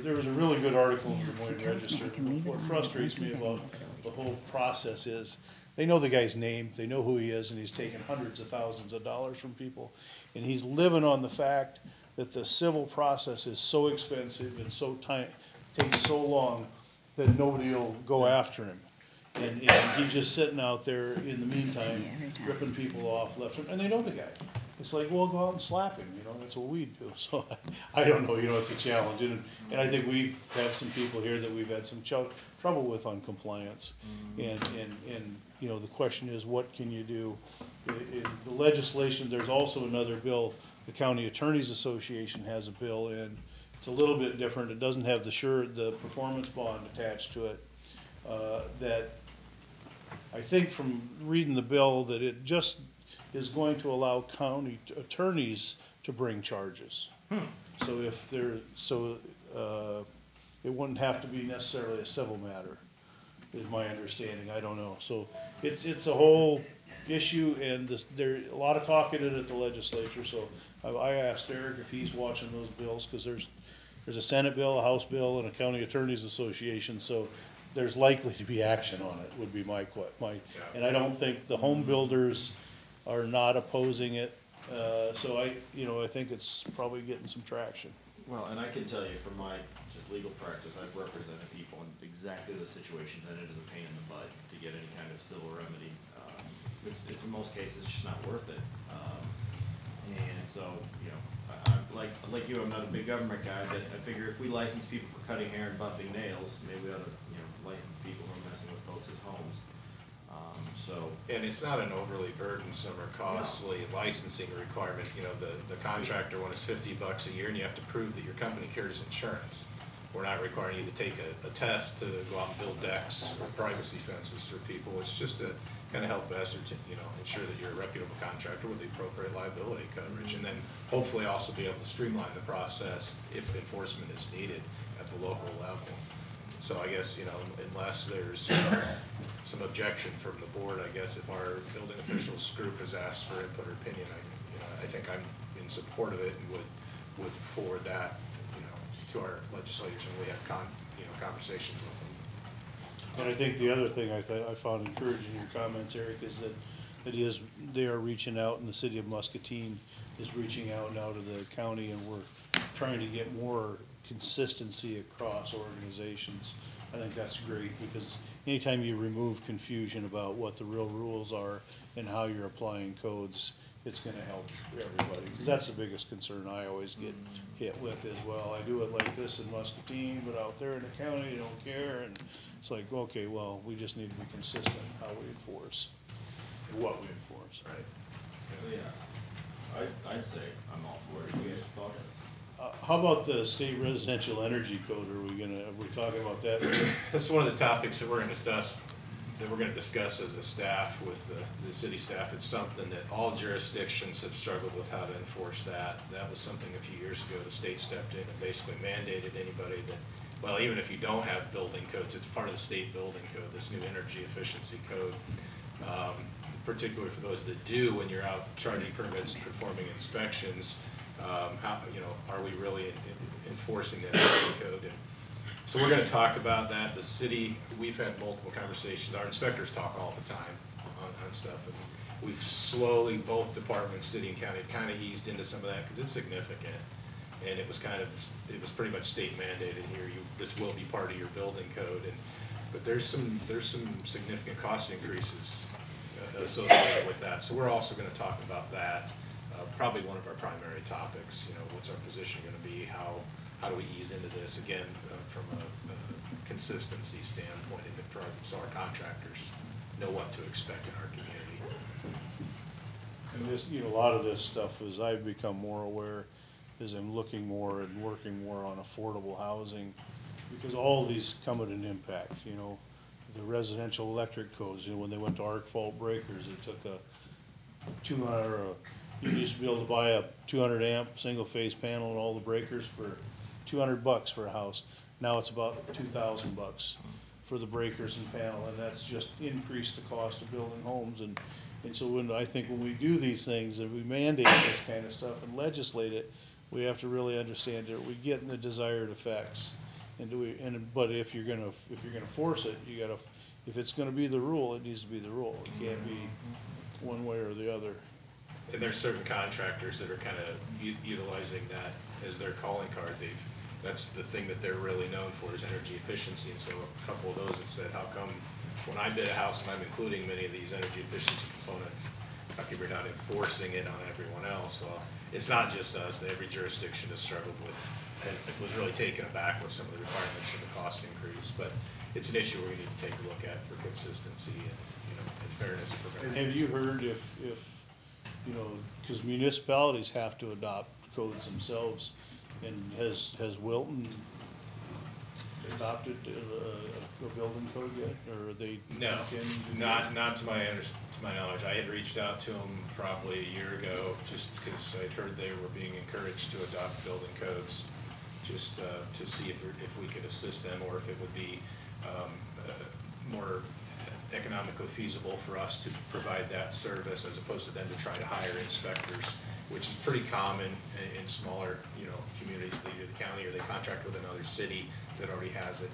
there was a really good article in the Des Moines Register. What frustrates me about the whole process is they know the guy's name, they know who he is, and he's taken hundreds of thousands of dollars from people. And he's living on the fact that the civil process is so expensive and takes so long that nobody will go after him. And he's just sitting out there in the meantime, ripping people off left and they know the guy. It's like, well, go out and slap him, that's what we do. So I don't know, it's a challenge. And I think we've had some people here that we've had some trouble with on compliance. And the question is, what can you do? In the legislation, there's also another bill. The County Attorneys Association has a bill in. It's a little bit different. It doesn't have the performance bond attached to it. That I think from reading the bill that it just is going to allow county attorneys to bring charges. So it wouldn't have to be necessarily a civil matter. is my understanding, I don't know. So it's a whole issue, and there's a lot of talk in it at the legislature, so I asked Eric if he's watching those bills, cause there's a Senate bill, a House bill, and a County Attorneys Association, so there's likely to be action on it, would be my, and I don't think the home builders are not opposing it, so I think it's probably getting some traction. Well, and I can tell you from my just legal practice, I've represented people in exactly those situations, and it is a pain in the butt to get any kind of civil remedy. It's in most cases just not worth it. And so, I'm like you, I'm not a big government guy, but I figure if we license people for cutting hair and buffing nails, maybe we ought to, license people who are messing with folks' homes. And it's not an overly burdensome or costly licensing requirement. The contractor one is $50 a year, and you have to prove that your company carries insurance. We're not requiring you to take a test to go out and build decks or privacy fences for people. It's just to kind of help ensure that you're a reputable contractor with the appropriate liability coverage, and then hopefully also be able to streamline the process if enforcement is needed at the local level. So I guess, unless there's some objection from the board, I guess if our building officials group has asked for input or opinion, I think I'm in support of it and would forward that, to our legislators when we have conversations with them. And I think the other thing I found encouraging in your comments, Eric, is that they are reaching out, and the city of Muscatine is reaching out now to the county, and we're trying to get more consistency across organizations. I think that's great, because anytime you remove confusion about what the real rules are and how you're applying codes, it's gonna help everybody, because that's the biggest concern I always get hit with as well. I do it like this in Muscatine, but out there in the county, you don't care, and it's like, okay, well, we just need to be consistent in how we enforce, what we enforce. Yeah, I'd say I'm all for it. You guys' thoughts? How about the state residential energy code? Are we talking about that? That's one of the topics that we're gonna discuss as a staff with the city staff. It's something that all jurisdictions have struggled with how to enforce that. That was something a few years ago, the state stepped in and basically mandated anybody that, well, even if you don't have building codes, it's part of the state building code, this new energy efficiency code. Particularly for those that do, when you're out charging permits and performing inspections, are we really enforcing that building code? And so we're going to talk about that. The city, we've had multiple conversations. Our inspectors talk all the time on stuff, and we've slowly, both departments, city and county, kind of eased into some of that because it's significant. And it was pretty much state mandated here. This will be part of your building code, but there's some significant cost increases associated with that. So we're also going to talk about that. Probably one of our primary topics. What's our position going to be? How do we ease into this again from a consistency standpoint, so our contractors know what to expect in our community. And this, a lot of this stuff, as I've become more aware, is I'm looking more and working more on affordable housing, because all these come at an impact. The residential electric codes. When they went to arc fault breakers, it took a 200. You used to be able to buy a 200 amp single phase panel and all the breakers for $200 for a house. Now it's about $2,000 for the breakers and panel, and that's just increased the cost of building homes. And so I think when we do these things and we mandate this kind of stuff and legislate it, we have to really understand, are we getting the desired effects? But if you're gonna force it, if it's gonna be the rule, it needs to be the rule. It can't be one way or the other. And there's certain contractors that are kind of utilizing that as their calling card. That's the thing that they're really known for, is energy efficiency. And so a couple of those have said, how come when I bid a house and I'm including many of these energy efficiency components, how come you're not enforcing it on everyone else? Well, it's not just us. Every jurisdiction has struggled with, and it was really taken aback with some of the requirements and the cost increase. But it's an issue we need to take a look at for consistency and and fairness. And have you heard if because municipalities have to adopt codes themselves, and has Wilton adopted a building code yet, or are they? No, not to my knowledge. I had reached out to them probably a year ago, just because I'd heard they were being encouraged to adopt building codes, just to see if we could assist them, or if it would be more economically feasible for us to provide that service as opposed to then to try to hire inspectors, which is pretty common in smaller, communities, either the county or they contract with another city that already has it.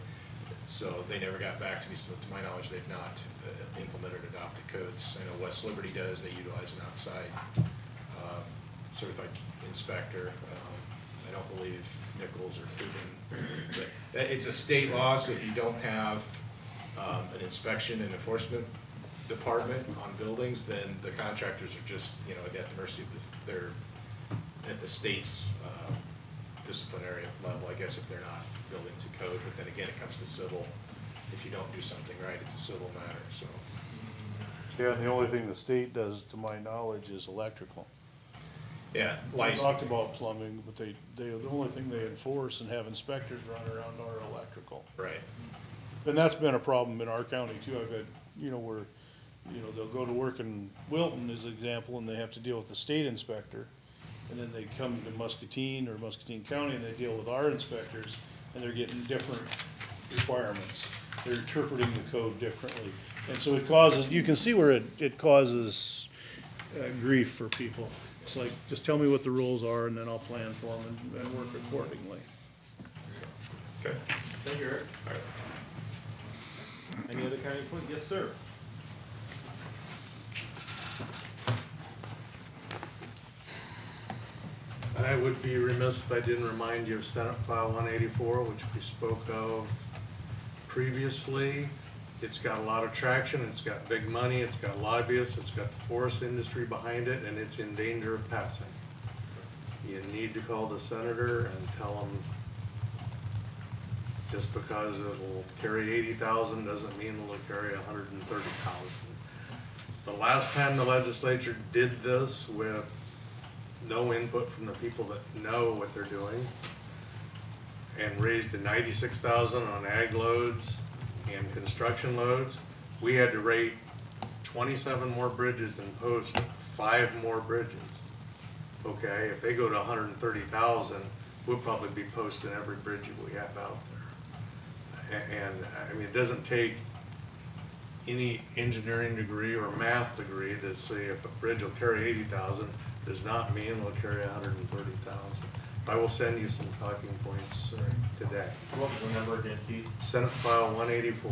So they never got back to me, so to my knowledge, they've not implemented adopted codes. I know West Liberty does, they utilize an outside certified inspector. I don't believe Nichols or Fugan, but it's a state law, so if you don't have an inspection and enforcement department on buildings, then the contractors are just, at the mercy of they're at the state's disciplinary level, I guess, if they're not building to code. But then again, it comes to civil. If you don't do something right, it's a civil matter, so. Yeah, and the only thing the state does, to my knowledge, is electrical. Yeah, We talked about plumbing, but the only thing they enforce and have inspectors run around are electrical. Right. And that's been a problem in our county too. I've had, where, they'll go to work in Wilton as an example, and they have to deal with the state inspector. And then they come to Muscatine or Muscatine County and they deal with our inspectors, and they're getting different requirements. They're interpreting the code differently. And so it causes, you can see where it causes grief for people. It's like, just tell me what the rules are and then I'll plan for them and work accordingly. Okay. Thank you, Eric. All right. Any other county input? Yes, sir. I would be remiss if I didn't remind you of Senate File 184, which we spoke of previously. It's got a lot of traction, it's got big money, it's got lobbyists, it's got the forest industry behind it, and it's in danger of passing. You need to call the senator and tell him just because it'll carry 80,000 doesn't mean it'll carry 130,000. The last time the legislature did this with no input from the people that know what they're doing and raised to 96,000 on ag loads and construction loads, we had to rate 27 more bridges and post 5 more bridges. Okay, if they go to 130,000, we'll probably be posting every bridge that we have out there. And I mean, it doesn't take any engineering degree or math degree to say if a bridge will carry 80,000 does not mean it'll carry 130,000. I will send you some talking points today. What was the number again, Keith? Senate File 184.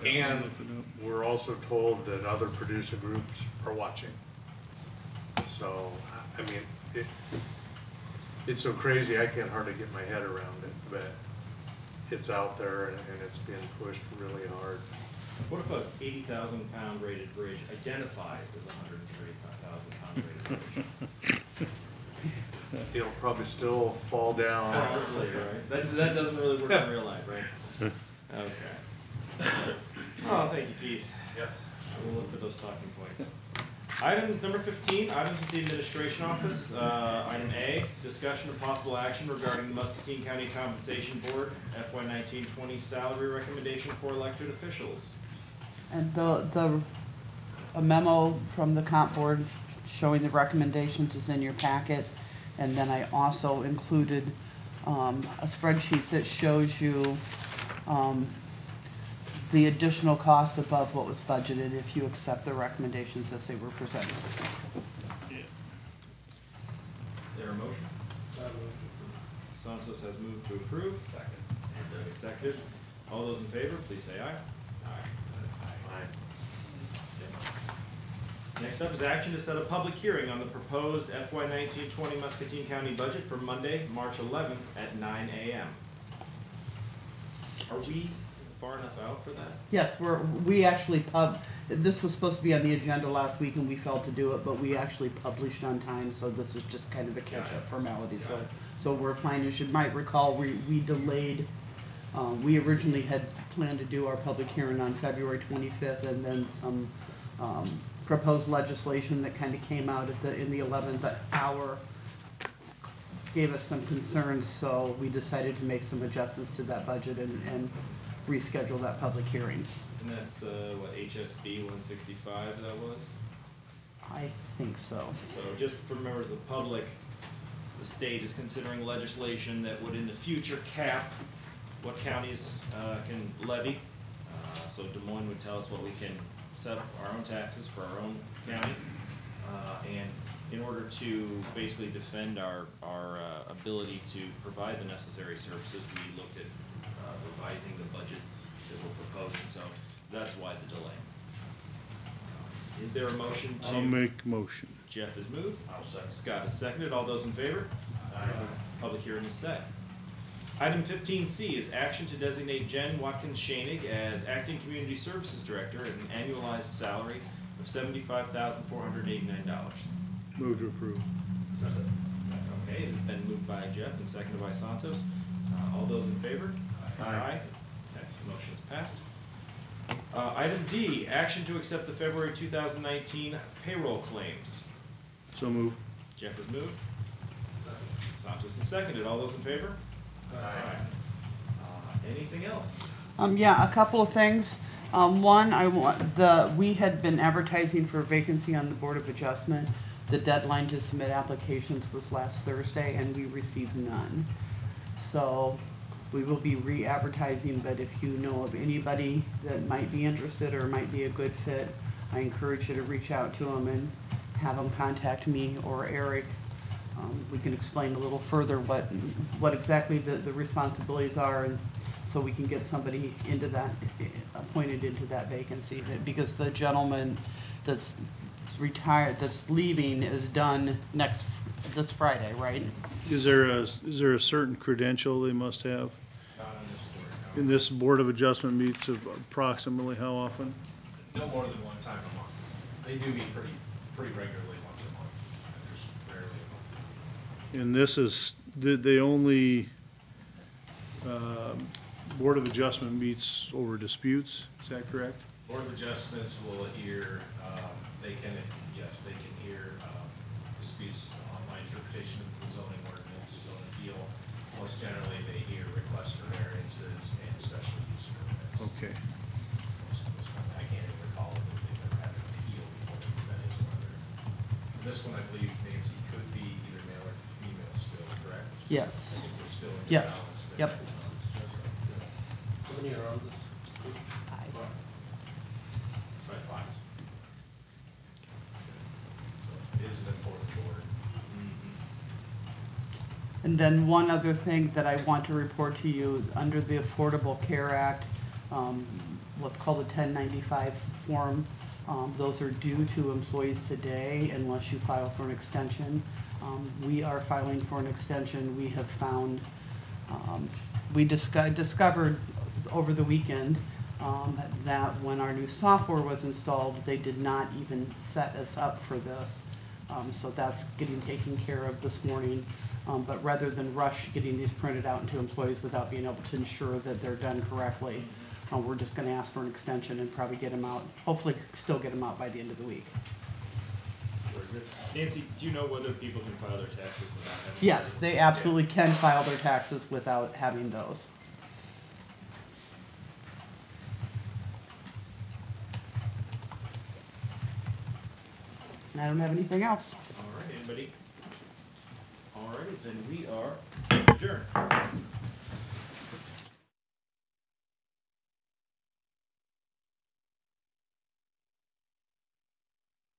And we're also told that other producer groups are watching. So, I mean, it's so crazy I can't hardly get my head around it, but it's out there and it's being pushed really hard. What if a 80,000 pound rated bridge identifies as a 130,000 pound rated bridge? It'll probably still fall down. Probably, right? That doesn't really work in real life, right? Okay. Oh, thank you, Keith. Yes. I will look for those talking points. Items number 15, items at the administration office. Item A, discussion of possible action regarding the Muscatine County Compensation Board FY 19-20 salary recommendation for elected officials. And a memo from the comp board showing the recommendations is in your packet. And then I also included a spreadsheet that shows you the additional cost above what was budgeted if you accept the recommendations as they were presented. Is there a motion? Santos has moved to approve. Second. And Doug is seconded. All those in favor, please say aye. Next up is action to set a public hearing on the proposed FY 19-20 Muscatine County budget for Monday, March 11th at 9 a.m. Are we far enough out for that? Yes, we actually this was supposed to be on the agenda last week and we failed to do it, but we actually published on time, so this is just kind of a catch-up formality. So we're fine. As you might recall, we delayed. We originally had planned to do our public hearing on February 25th, and then some proposed legislation that kind of came out in the 11th hour gave us some concerns, so we decided to make some adjustments to that budget and reschedule that public hearing. And that's what, HSB 165 that was? I think so. So just for members of the public, the state is considering legislation that would in the future cap what counties can levy So Des Moines would tell us what we can set up our own taxes for our own county. And in order to basically defend our ability to provide the necessary services, we looked at revising the budget that we're proposing. So that's why the delay. Is there a motion to? I'll make motion. Jeff has moved. I'll second. Scott has seconded. All those in favor? Aye. Public hearing is set. Item 15C is action to designate Jen Watkins-Shanig as Acting Community Services Director at an annualized salary of $75,489. Move to approve. Okay, it's been moved by Jeff and seconded by Santos. All those in favor? Aye. Okay, motion is passed. Item D, action to accept the February 2019 payroll claims. So move. Jeff has moved. Santos has seconded. All those in favor? Aye. Anything else? Yeah, a couple of things. One, we had been advertising for a vacancy on the Board of Adjustment. The deadline to submit applications was last Thursday, and we received none. So we will be re-advertising, but if you know of anybody that might be interested or might be a good fit, I encourage you to reach out to them and have them contact me or Eric. We can explain a little further what exactly the responsibilities are, and so we can get somebody into that, appointed into that vacancy. Because the gentleman that's retired, that's leaving, is done this Friday, right? Is there a certain credential they must have? Not on this board, no. And this Board of Adjustment meets approximately how often? No more than one time a month. They do meet pretty regularly once a month. There's rarely a month. And this is, the only Board of Adjustment meets over disputes, is that correct? Board of Adjustments will hear, they can hear disputes on my interpretation of the zoning ordinance, zone appeal. Most generally, they hear requests for variances and special use permits. Okay. I can't even recall if they've ever had an appeal before they do that is whether. For this one, I believe Nancy could be either male or female still, correct? Yes. I think we're still in Yep. balance there. Yep. How many are on this? Five. It is an important board. And then one other thing that I want to report to you, under the Affordable Care Act, what's called a 1095 form, those are due to employees today unless you file for an extension. We are filing for an extension. We have found, we discovered over the weekend that when our new software was installed, they did not even set us up for this. So that's getting taken care of this morning. But rather than rush getting these printed out into employees without being able to ensure that they're done correctly, we're just gonna ask for an extension and probably get them out, hopefully still get them out by the end of the week. Nancy, do you know whether people can file their taxes without having? Yes, they absolutely can file their taxes without having those. And I don't have anything else. All right, anybody? All right, then we are adjourned.